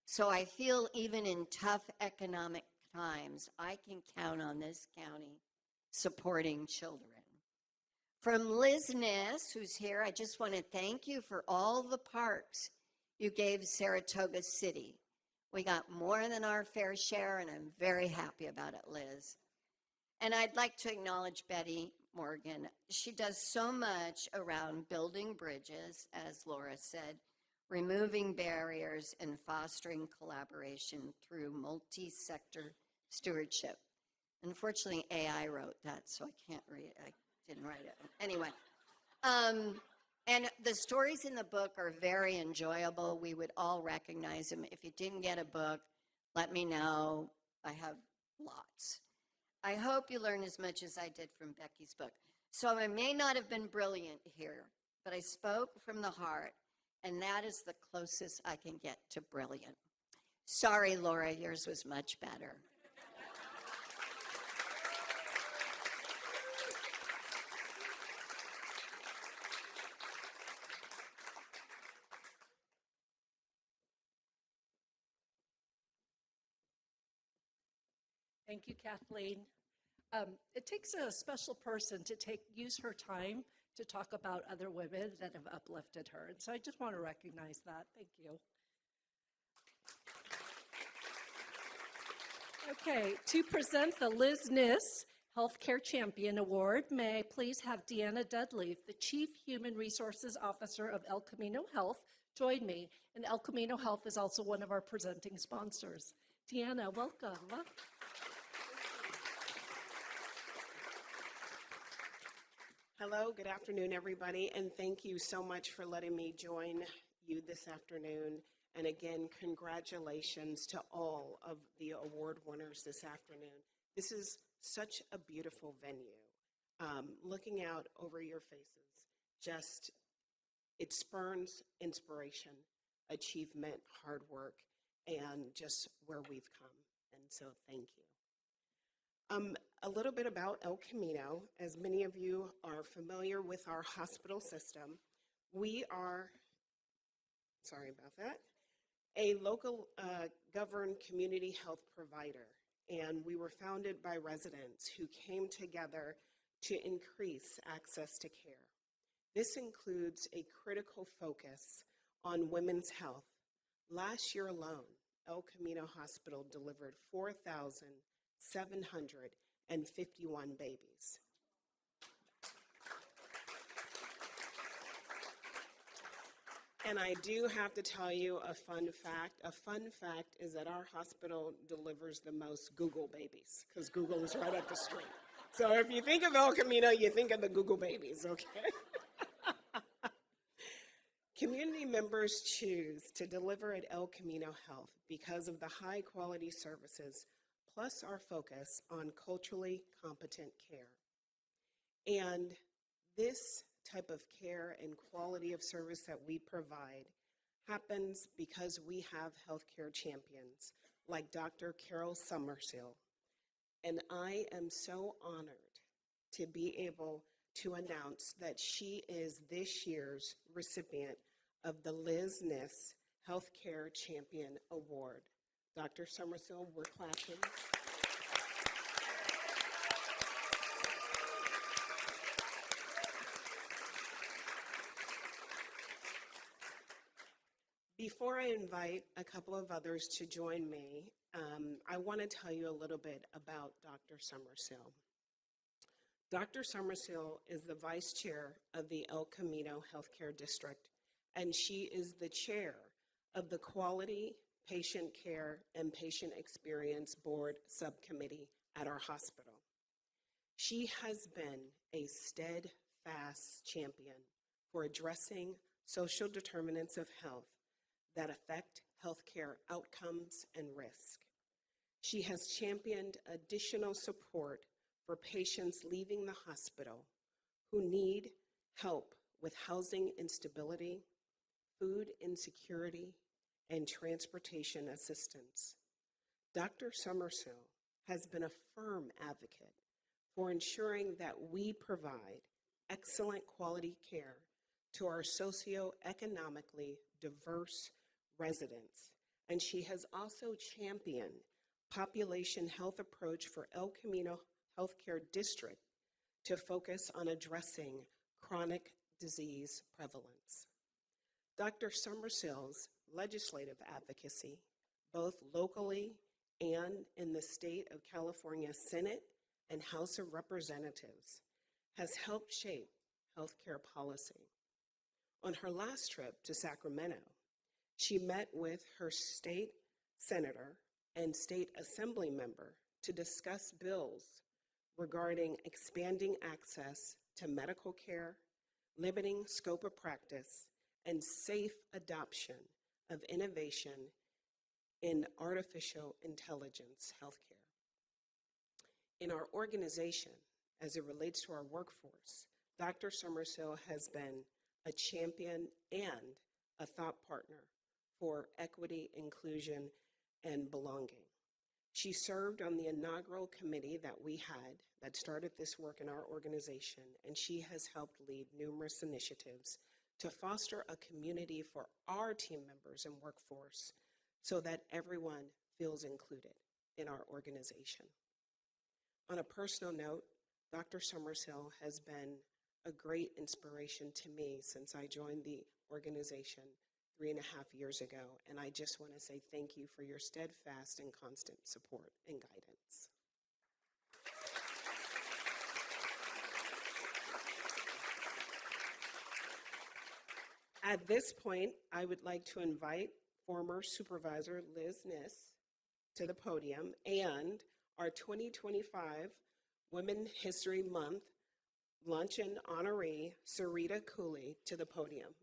So I feel even in tough economic times, I can count on this county supporting children. From Liz Kniss, who's here, I just want to thank you for all the parks you gave Saratoga City. We got more than our fair share, and I'm very happy about it, Liz. And I'd like to acknowledge Betty. Morgan. She does so much around building bridges, as Laura said, removing barriers, and fostering collaboration through multi-sector stewardship. Unfortunately, AI wrote that, so I can't read it. I didn't write it. Anyway, and the stories in the book are very enjoyable. We would all recognize them. If you didn't get a book, let me know. I have lots. I hope you learn as much as I did from Becky's book. So I may not have been brilliant here, but I spoke from the heart, and that is the closest I can get to brilliant. Sorry, Laura, yours was much better. Thank you, Kathleen. It takes a special person to use her time to talk about other women that have uplifted her. And so I just want to recognize that. Thank you. Okay, to present the Kniss Healthcare Champion Award, may I please have Dianne Dudley, the Chief Human Resources Officer of El Camino Health, join me. And El Camino Health is also one of our presenting sponsors. Dianne, welcome. Hello, good afternoon, everybody, and thank you so much for letting me join you this afternoon. And again, congratulations to all of the award winners this afternoon. This is such a beautiful venue. Looking out over your faces, it spurns inspiration, achievement, hard work, and just where we've come. And so thank you. A little bit about El Camino. As many of you are familiar with our hospital system, we are, sorry about that, a local governed community health provider. And we were founded by residents who came together to increase access to care. This includes a critical focus on women's health. Last year alone, El Camino Hospital delivered 4,751 babies. And I do have to tell you a fun fact. A fun fact is that our hospital delivers the most Google babies, because Google is right up the street. So if you think of El Camino, you think of the Google babies, okay? Community members choose to deliver at El Camino Health because of the high quality services, plus our focus on culturally competent care. And this type of care and quality of service that we provide happens because we have healthcare champions like Dr. Carol Somersille. And I am so honored to be able to announce that she is this year's recipient of the Kniss Healthcare Champion Award. Dr. Somersille, we're clapping. Before I invite a couple of others to join me, I want to tell you a little bit about Dr. Somersille. Dr. Somersille is the vice chair of the El Camino Healthcare District, and she is the chair of the Quality Patient Care and Patient Experience Board Subcommittee at our hospital. She has been a steadfast champion for addressing social determinants of health that affect healthcare outcomes and risk. She has championed additional support for patients leaving the hospital who need help with housing instability, food insecurity, and transportation assistance. Dr. Somersille has been a firm advocate for ensuring that we provide excellent quality care to our socioeconomically diverse residents, and she has also championed population health approach for El Camino Healthcare District to focus on addressing chronic disease prevalence. Dr. Somersille's legislative advocacy, both locally and in the state of California Senate and House of Representatives, has helped shape healthcare policy. On her last trip to Sacramento, she met with her state senator and state assembly member to discuss bills regarding expanding access to medical care, limiting scope of practice, and safe adoption of innovation in artificial intelligence healthcare. In our organization, as it relates to our workforce, Dr. Somersille has been a champion and a thought partner for equity, inclusion, and belonging. She served on the inaugural committee that we had that started this work in our organization, and she has helped lead numerous initiatives to foster a community for our team members and workforce so that everyone feels included in our organization. On a personal note, Dr. Somersille has been a great inspiration to me since I joined the organization 3.5 years ago, and I just want to say thank you for your steadfast and constant support and guidance. At this point, I would like to invite former Supervisor Kniss to the podium and our 2025 Women History Month Luncheon honoree, Sarita Cooley, to the podium.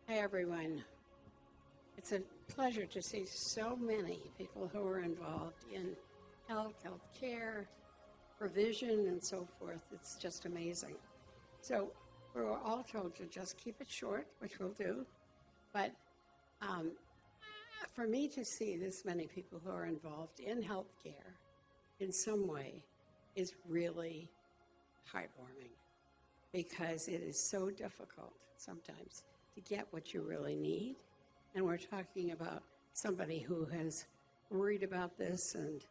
Hi, everyone. It's a pleasure to see so many people who are involved in health care, provision, and so forth. It's just amazing. So we're all told to just keep it short, which we'll do. But for me to see this many people who are involved in healthcare in some way is really heartwarming, because it is so difficult sometimes to get what you really need. And we're talking about somebody who has worried about this and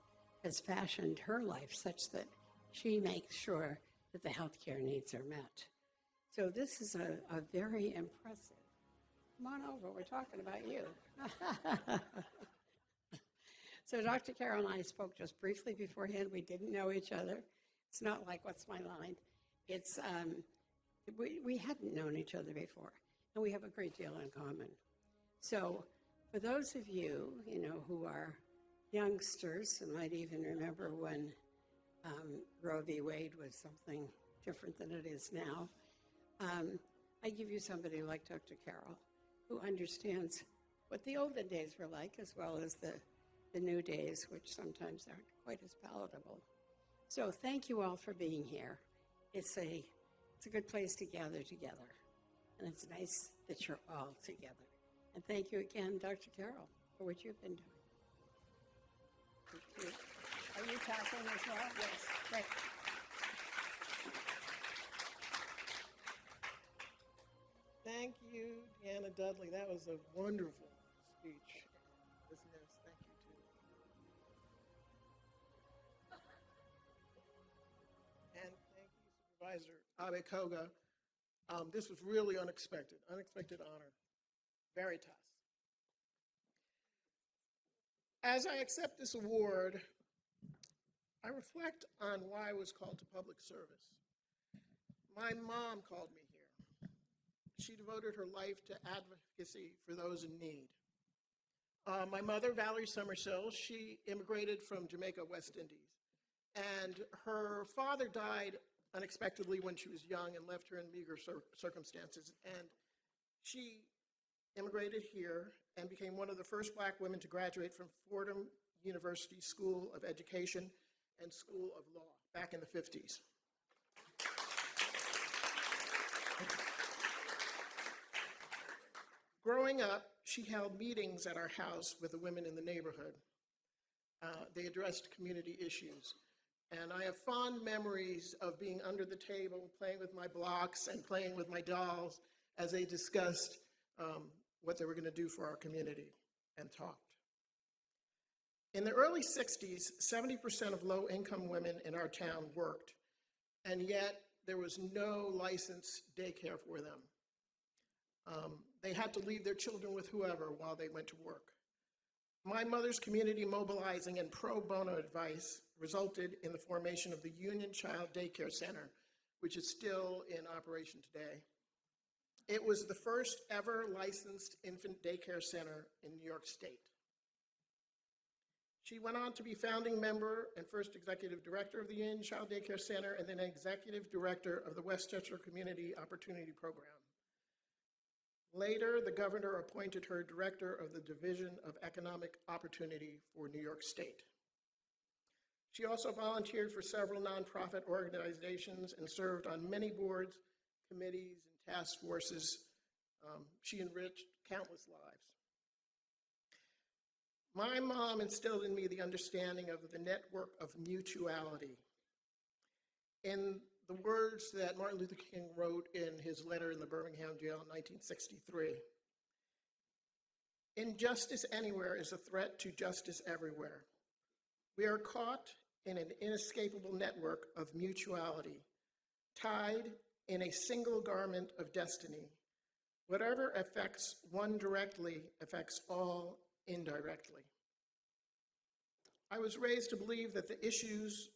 has fashioned her life such that she makes sure that the healthcare needs are met. So this is a very impressive. Come on over, we're talking about you. So Dr. Carol and I spoke just briefly beforehand. We didn't know each other. It's not like, what's my line? It's, we hadn't known each other before, and we have a great deal in common. So for those of you, who are youngsters and might even remember when Roe v. Wade was something different than it is now, I give you somebody like Dr. Carol, who understands what the olden days were like, as well as the new days, which sometimes aren't quite as palatable. So thank you all for being here. It's a good place to gather together, and it's nice that you're all together. And thank you again, Dr. Carol, for what you've been doing. Thank you. Are you talking as well? Yes. Great. Thank you, Deanna Dudley. That was a wonderful speech. Ms. Kniss, thank you too. And thank you, Supervisor Abe-Koga. This was really unexpected honor. Veritas. As I accept this award, I reflect on why I was called to public service. My mom called me here. She devoted her life to advocacy for those in need. My mother, Valerie Somersille, she immigrated from Jamaica, West Indies. And her father died unexpectedly when she was young and left her in meager circumstances. And she immigrated here and became one of the first Black women to graduate from Fordham University School of Education and School of Law back in the 50s. Growing up, she held meetings at our house with the women in the neighborhood. They addressed community issues. And I have fond memories of being under the table, playing with my blocks and playing with my dolls as they discussed what they were going to do for our community and talked. In the early 60s, 70% of low-income women in our town worked, and yet there was no licensed daycare for them. They had to leave their children with whoever while they went to work. My mother's community mobilizing and pro bono advice resulted in the formation of the Union Child Daycare Center, which is still in operation today. It was the first ever licensed infant daycare center in New York State. She went on to be founding member and first executive director of the Union Child Daycare Center, and then executive director of the Westchester Community Opportunity Program. Later, the governor appointed her director of the Division of Economic Opportunity for New York State. She also volunteered for several nonprofit organizations and served on many boards, committees, and task forces. She enriched countless lives. My mom instilled in me the understanding of the network of mutuality. In the words that Martin Luther King wrote in his letter in the Birmingham jail in 1963, "Injustice anywhere is a threat to justice everywhere. We are caught in an inescapable network of mutuality, tied in a single garment of destiny. Whatever affects one directly affects all indirectly." I was raised to believe that the issues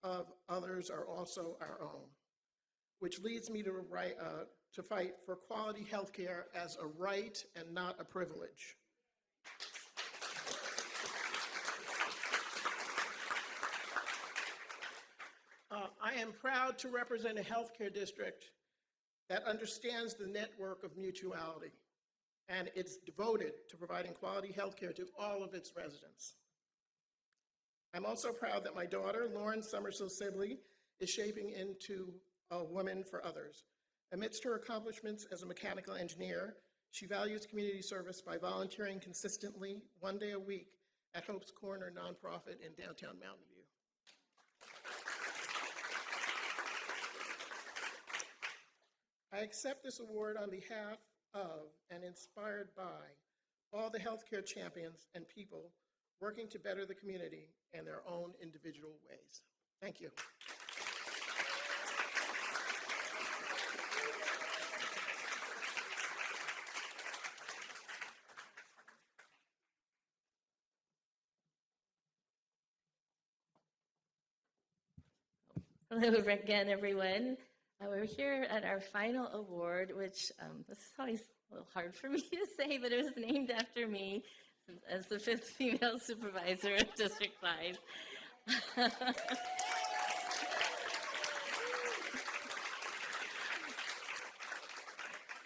of others are also our own, which leads me to fight for quality health care as a right and not a privilege. I am proud to represent a healthcare district that understands the network of mutuality, and it's devoted to providing quality health care to all of its residents. I'm also proud that my daughter, Lauren Somersille Sibley, is shaping into a woman for others. Amidst her accomplishments as a mechanical engineer, she values community service by volunteering consistently 1 day a week at Hope's Corner nonprofit in downtown Mountain View. I accept this award on behalf of and inspired by all the healthcare champions and people working to better the community in their own individual ways. Thank you. Hello again, everyone. We're here at our final award, which this is always a little hard for me to say, but it was named after me as the 5th female supervisor of District 5.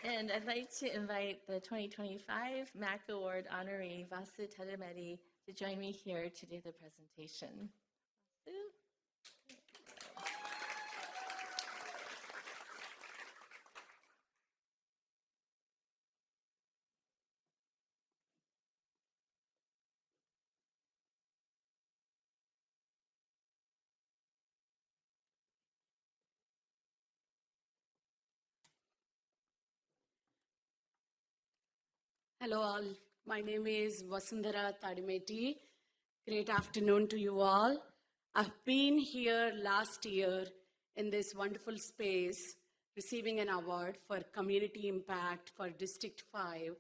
And I'd like to invite the 2025 MAC Award honoree, Vasu Tadamedi, to join me here to do the presentation. Vasu? Hello all, my name is Vasundhara Tadimeti. Great afternoon to you all. I've been here last year in this wonderful space receiving an award for community impact for District 5,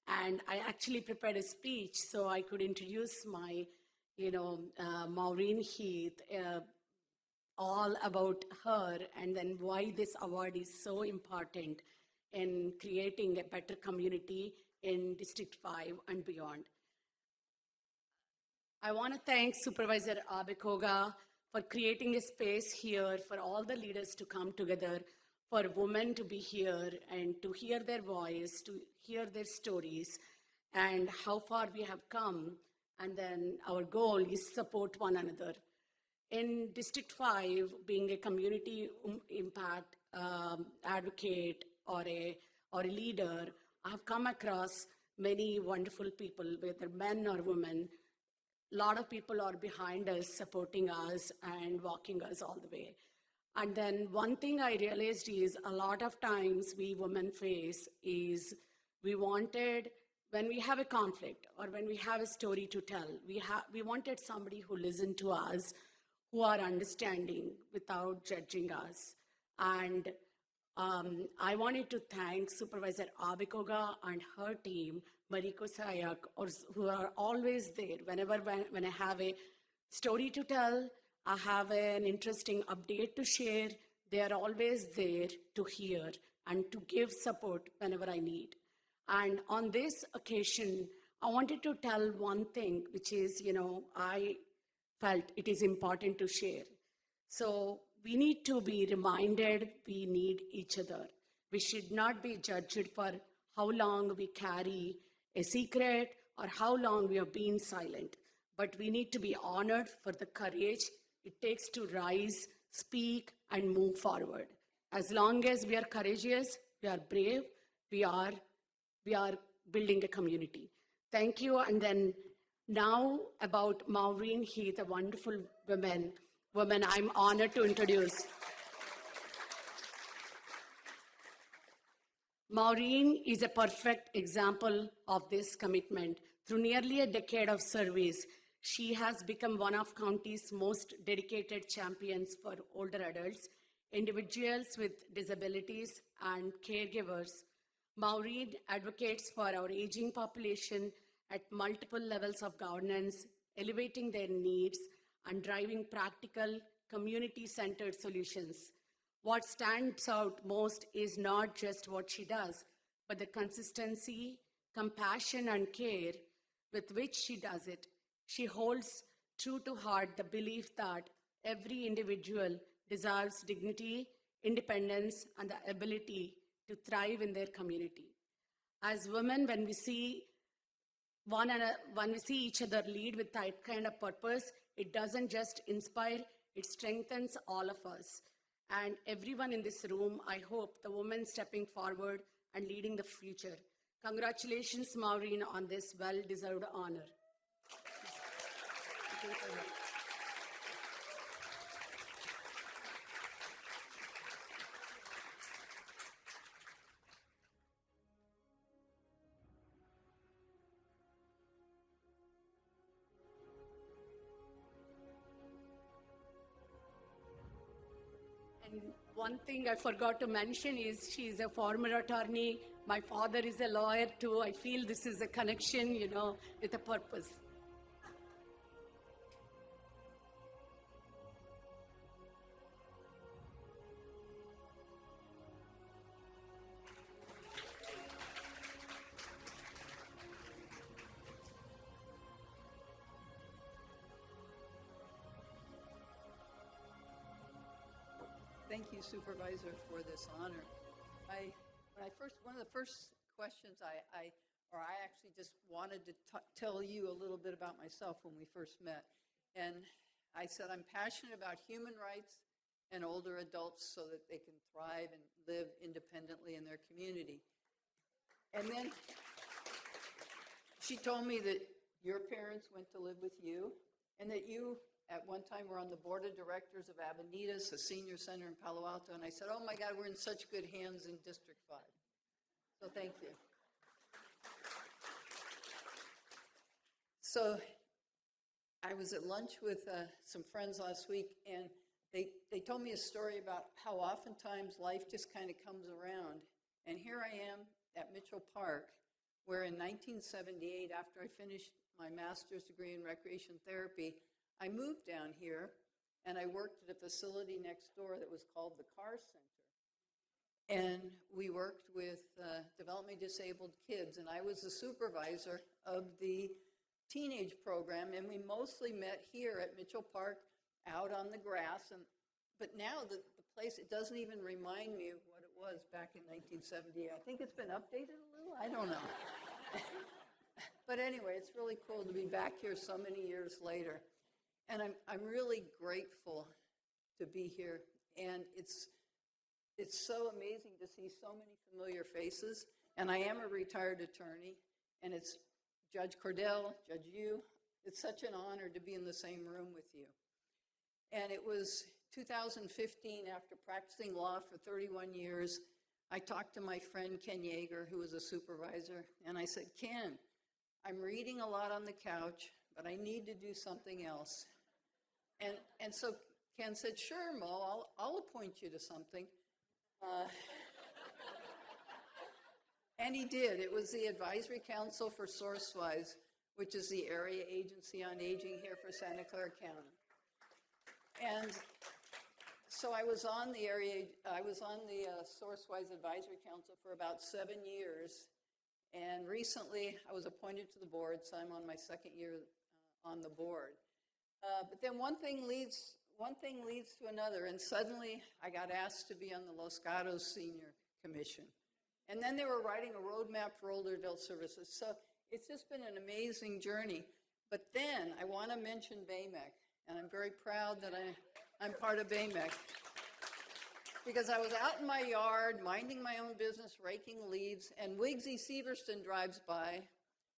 and I actually prepared a speech so I could introduce my, Maureen Heath, all about her and then why this award is so important in creating a better community in District 5 and beyond. I want to thank Supervisor Abe-Koga for creating a space here for all the leaders to come together, for women to be here and to hear their voice, to hear their stories, and how far we have come. And then our goal is support one another. In District 5, being a community impact advocate or a leader, I have come across many wonderful people, whether men or women. A lot of people are behind us, supporting us and walking us all the way. And then one thing I realized is a lot of times we women face is when we have a conflict or when we have a story to tell, we wanted somebody who listened to us, who are understanding without judging us. And I wanted to thank Supervisor Abe-Koga and her team, Mariko Sayak, who are always there. When I have a story to tell, I have an interesting update to share, they are always there to hear and to give support whenever I need. And on this occasion, I wanted to tell one thing, which is, I felt it is important to share. So we need to be reminded we need each other. We should not be judged for how long we carry a secret or how long we have been silent. But we need to be honored for the courage it takes to rise, speak, and move forward. As long as we are courageous, we are brave, we are building a community. Thank you. And then now about Maureen, Heath, a wonderful woman I'm honored to introduce. Maureen is a perfect example of this commitment. Through nearly a decade of service, she has become one of county's most dedicated champions for older adults, individuals with disabilities, and caregivers. Maureen advocates for our aging population at multiple levels of governance, elevating their needs and driving practical, community-centered solutions. What stands out most is not just what she does, but the consistency, compassion, and care with which she does it. She holds true to heart the belief that every individual deserves dignity, independence, and the ability to thrive in their community. As women, when we see each other lead with that kind of purpose, it doesn't just inspire, it strengthens all of us. And everyone in this room, I hope the women stepping forward and leading the future. Congratulations, Maureen, on this well-deserved honor. And one thing I forgot to mention is she's a former attorney. My father is a lawyer too. I feel this is a connection, with a purpose. Thank you, Supervisor, for this honor. One of the first questions I actually just wanted to tell you a little bit about myself when we first met. And I said, I'm passionate about human rights and older adults so that they can thrive and live independently in their community. And then she told me that your parents went to live with you and that you at one time were on the board of directors of Avenidas, a senior center in Palo Alto. And I said, oh my God, we're in such good hands in District 5. So thank you. So I was at lunch with some friends last week, and they told me a story about how oftentimes life just kind of comes around. And here I am at Mitchell Park, where in 1978, after I finished my master's degree in recreation therapy, I moved down here and I worked at a facility next door that was called the Car Center. And we worked with developmentally disabled kids, and I was the supervisor of the teen teenage program, and we mostly met here at Mitchell Park out on the grass. But now the place, it doesn't even remind me of what it was back in 1978. I think it's been updated a little. I don't know. But anyway, it's really cool to be back here so many years later. And I'm really grateful to be here. And it's so amazing to see so many familiar faces. And I am a retired attorney, and it's Judge Cordell, Judge Yu. It's such an honor to be in the same room with you. And it was 2015, after practicing law for 31 years, I talked to my friend Ken Yeager, who was a supervisor, and I said, Ken, I'm reading a lot on the couch, but I need to do something else. And so Ken said, sure, Mo, I'll appoint you to something. And he did. It was the Advisory Council for Sourcewise, which is the area agency on aging here for Santa Clara County. And so I was on the Sourcewise Advisory Council for about 7 years. And recently I was appointed to the board, so I'm on my second year on the board. But then one thing leads to another, and suddenly I got asked to be on the Los Gatos Senior Commission. And then they were writing a roadmap for older adult services. So it's just been an amazing journey. But then I want to mention BAMEC, and I'm very proud that I'm part of BAMEC. Because I was out in my yard, minding my own business, raking leaves, and Wigsy Severston drives by,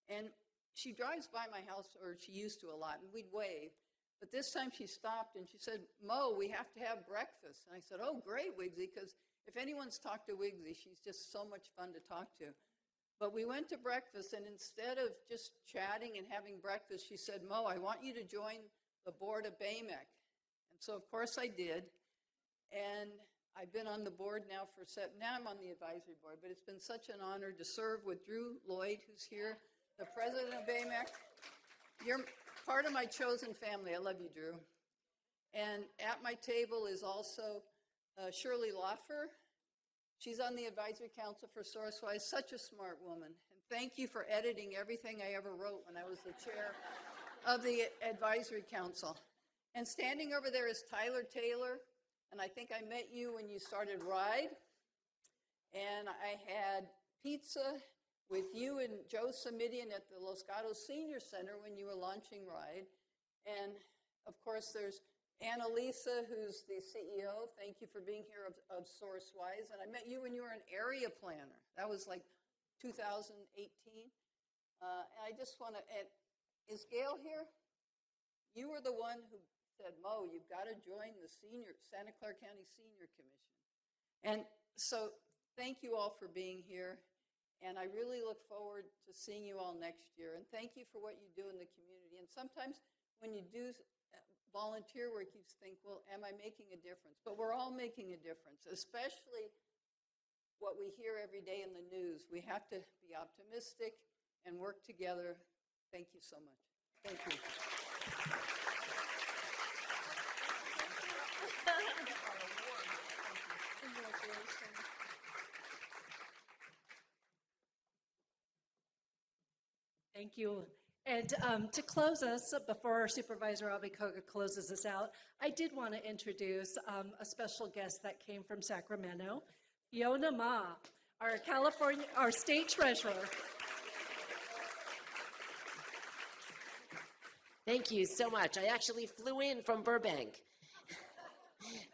and she drives by my house, or she used to a lot, and we'd wave. But this time she stopped and she said, Mo, we have to have breakfast. And I said, oh, great, Wigsy, because if anyone's talked to Wigsy, she's just so much fun to talk to. But we went to breakfast, and instead of just chatting and having breakfast, she said, Mo, I want you to join the board of BAMEC. And so, of course, I did. And I've been on the board now now I'm on the advisory board, but it's been such an honor to serve with Drew Lloyd, who's here, the president of BAMEC. You're part of my chosen family. I love you, Drew. And at my table is also Shirley Loffer. She's on the Advisory Council for Sourcewise, such a smart woman. And thank you for editing everything I ever wrote when I was the chair of the Advisory Council. And standing over there is Tyler Taylor, and I think I met you when you started RIDE. And I had pizza with you and Joe Samidian at the Los Gatos Senior Center when you were launching RIDE. And of course, there's Annalisa, who's the CEO. Thank you for being here of Sourcewise. And I met you when you were an area planner. That was like 2018. And I just want to, is Gail here? You were the one who said, Mo, you've got to join the Santa Clara County Senior Commission. And so thank you all for being here. And I really look forward to seeing you all next year. And thank you for what you do in the community. And sometimes when you do volunteer work, you think, well, am I making a difference? But we're all making a difference, especially what we hear every day in the news. We have to be optimistic and work together. Thank you so much. Thank you. Thank you. And to close us, before Supervisor Abe-Koga closes us out, I did want to introduce a special guest that came from Sacramento, Fiona Ma, our state treasurer. Thank you so much. I actually flew in from Burbank,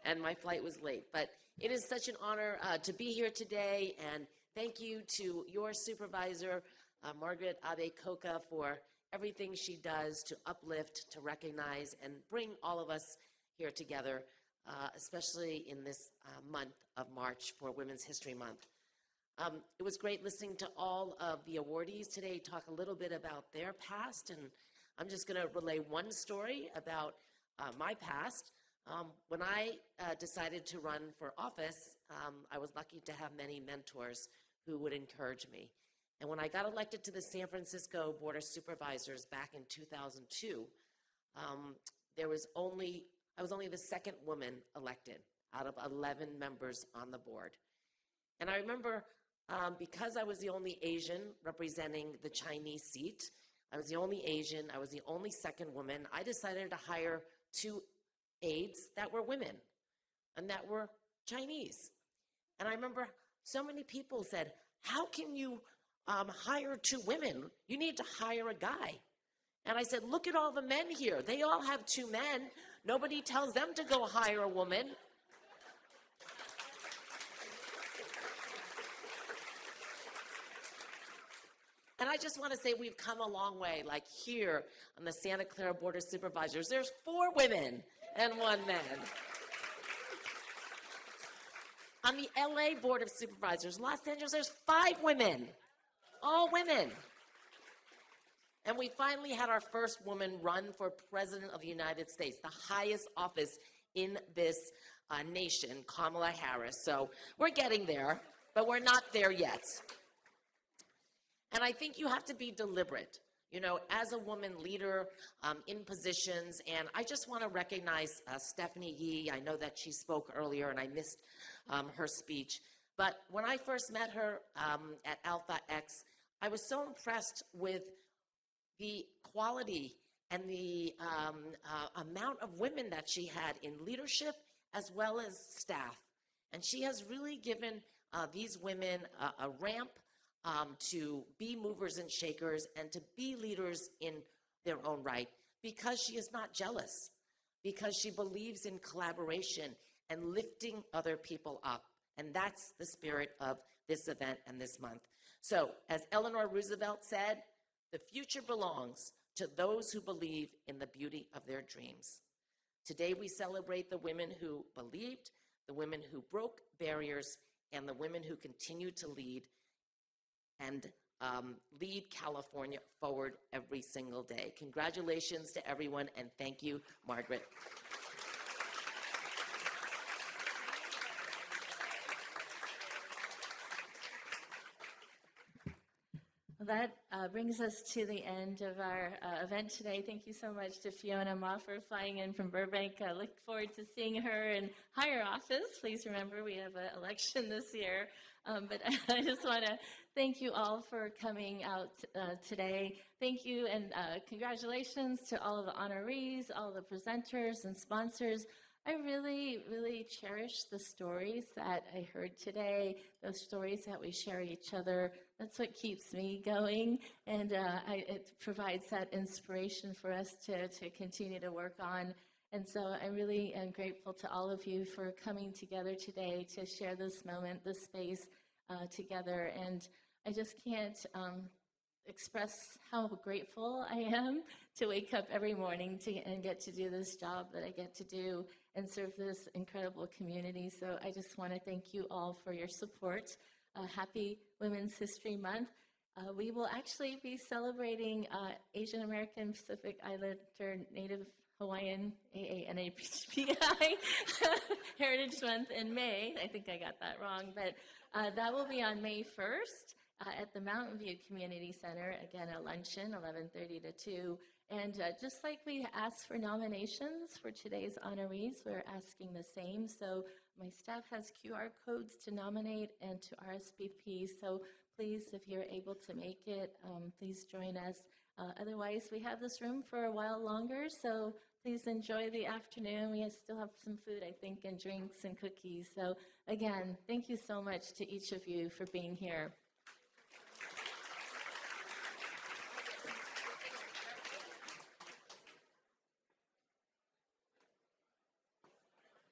and my flight was late. But it is such an honor to be here today, and thank you to your supervisor, Margaret Abe-Koga, for everything she does to uplift, to recognize, and bring all of us here together, especially in this month of March for Women's History Month. It was great listening to all of the awardees today talk a little bit about their past, and I'm just going to relay one story about my past. When I decided to run for office, I was lucky to have many mentors who would encourage me. And when I got elected to the San Francisco Board of Supervisors back in 2002, I was only the second woman elected out of 11 members on the board. And I remember because I was the only Asian representing the Chinese seat, I was the only Asian. I was the only second woman. I decided to hire 2 aides that were women and that were Chinese. And I remember so many people said, how can you hire 2 women? You need to hire a guy. And I said, look at all the men here. They all have 2 men. Nobody tells them to go hire a woman. And I just want to say we've come a long way. Like here on the Santa Clara Board of Supervisors, there's 4 women and 1 man. On the LA Board of Supervisors, Los Angeles, there's 5 women, all women. And we finally had our first woman run for President of the United States, the highest office in this nation, Kamala Harris. So we're getting there, but we're not there yet. And I think you have to be deliberate, you know, as a woman leader in positions. And I just want to recognize Stephanie Yee. I know that she spoke earlier and I missed her speech. But when I first met her at Alpha X, I was so impressed with the quality and the amount of women that she had in leadership as well as staff. And she has really given these women a ramp to be movers and shakers and to be leaders in their own right, because she is not jealous, because she believes in collaboration and lifting other people up. And that's the spirit of this event and this month. So, as Eleanor Roosevelt said, the future belongs to those who believe in the beauty of their dreams. Today we celebrate the women who believed, the women who broke barriers, and the women who continue to lead and lead California forward every single day. Congratulations to everyone, and thank you, Margaret. Well, that brings us to the end of our event today. Thank you so much to Fiona Ma for flying in from Burbank. I look forward to seeing her in higher office. Please remember we have an election this year. But I just want to thank you all for coming out today. Thank you and congratulations to all of the honorees, all the presenters and sponsors. I really, really cherish the stories that I heard today, those stories that we share each other. That's what keeps me going, and it provides that inspiration for us to continue to work on. And so I really am grateful to all of you for coming together today to share this moment, this space together. And I just can't express how grateful I am to wake up every morning and get to do this job that I get to do and serve this incredible community. So I just want to thank you all for your support. Happy Women's History Month. We will actually be celebrating Asian American Pacific Islander Native Hawaiian AANAPI Heritage Month in May. I think I got that wrong, but that will be on May 1st at the Mountain View Community Center. Again, a luncheon, 11:30 to 2. And just like we asked for nominations for today's honorees, we're asking the same. So my staff has QR codes to nominate and to RSVP. So please, if you're able to make it, please join us. Otherwise, we have this room for a while longer, so please enjoy the afternoon. We still have some food, I think, and drinks and cookies. So again, thank you so much to each of you for being here.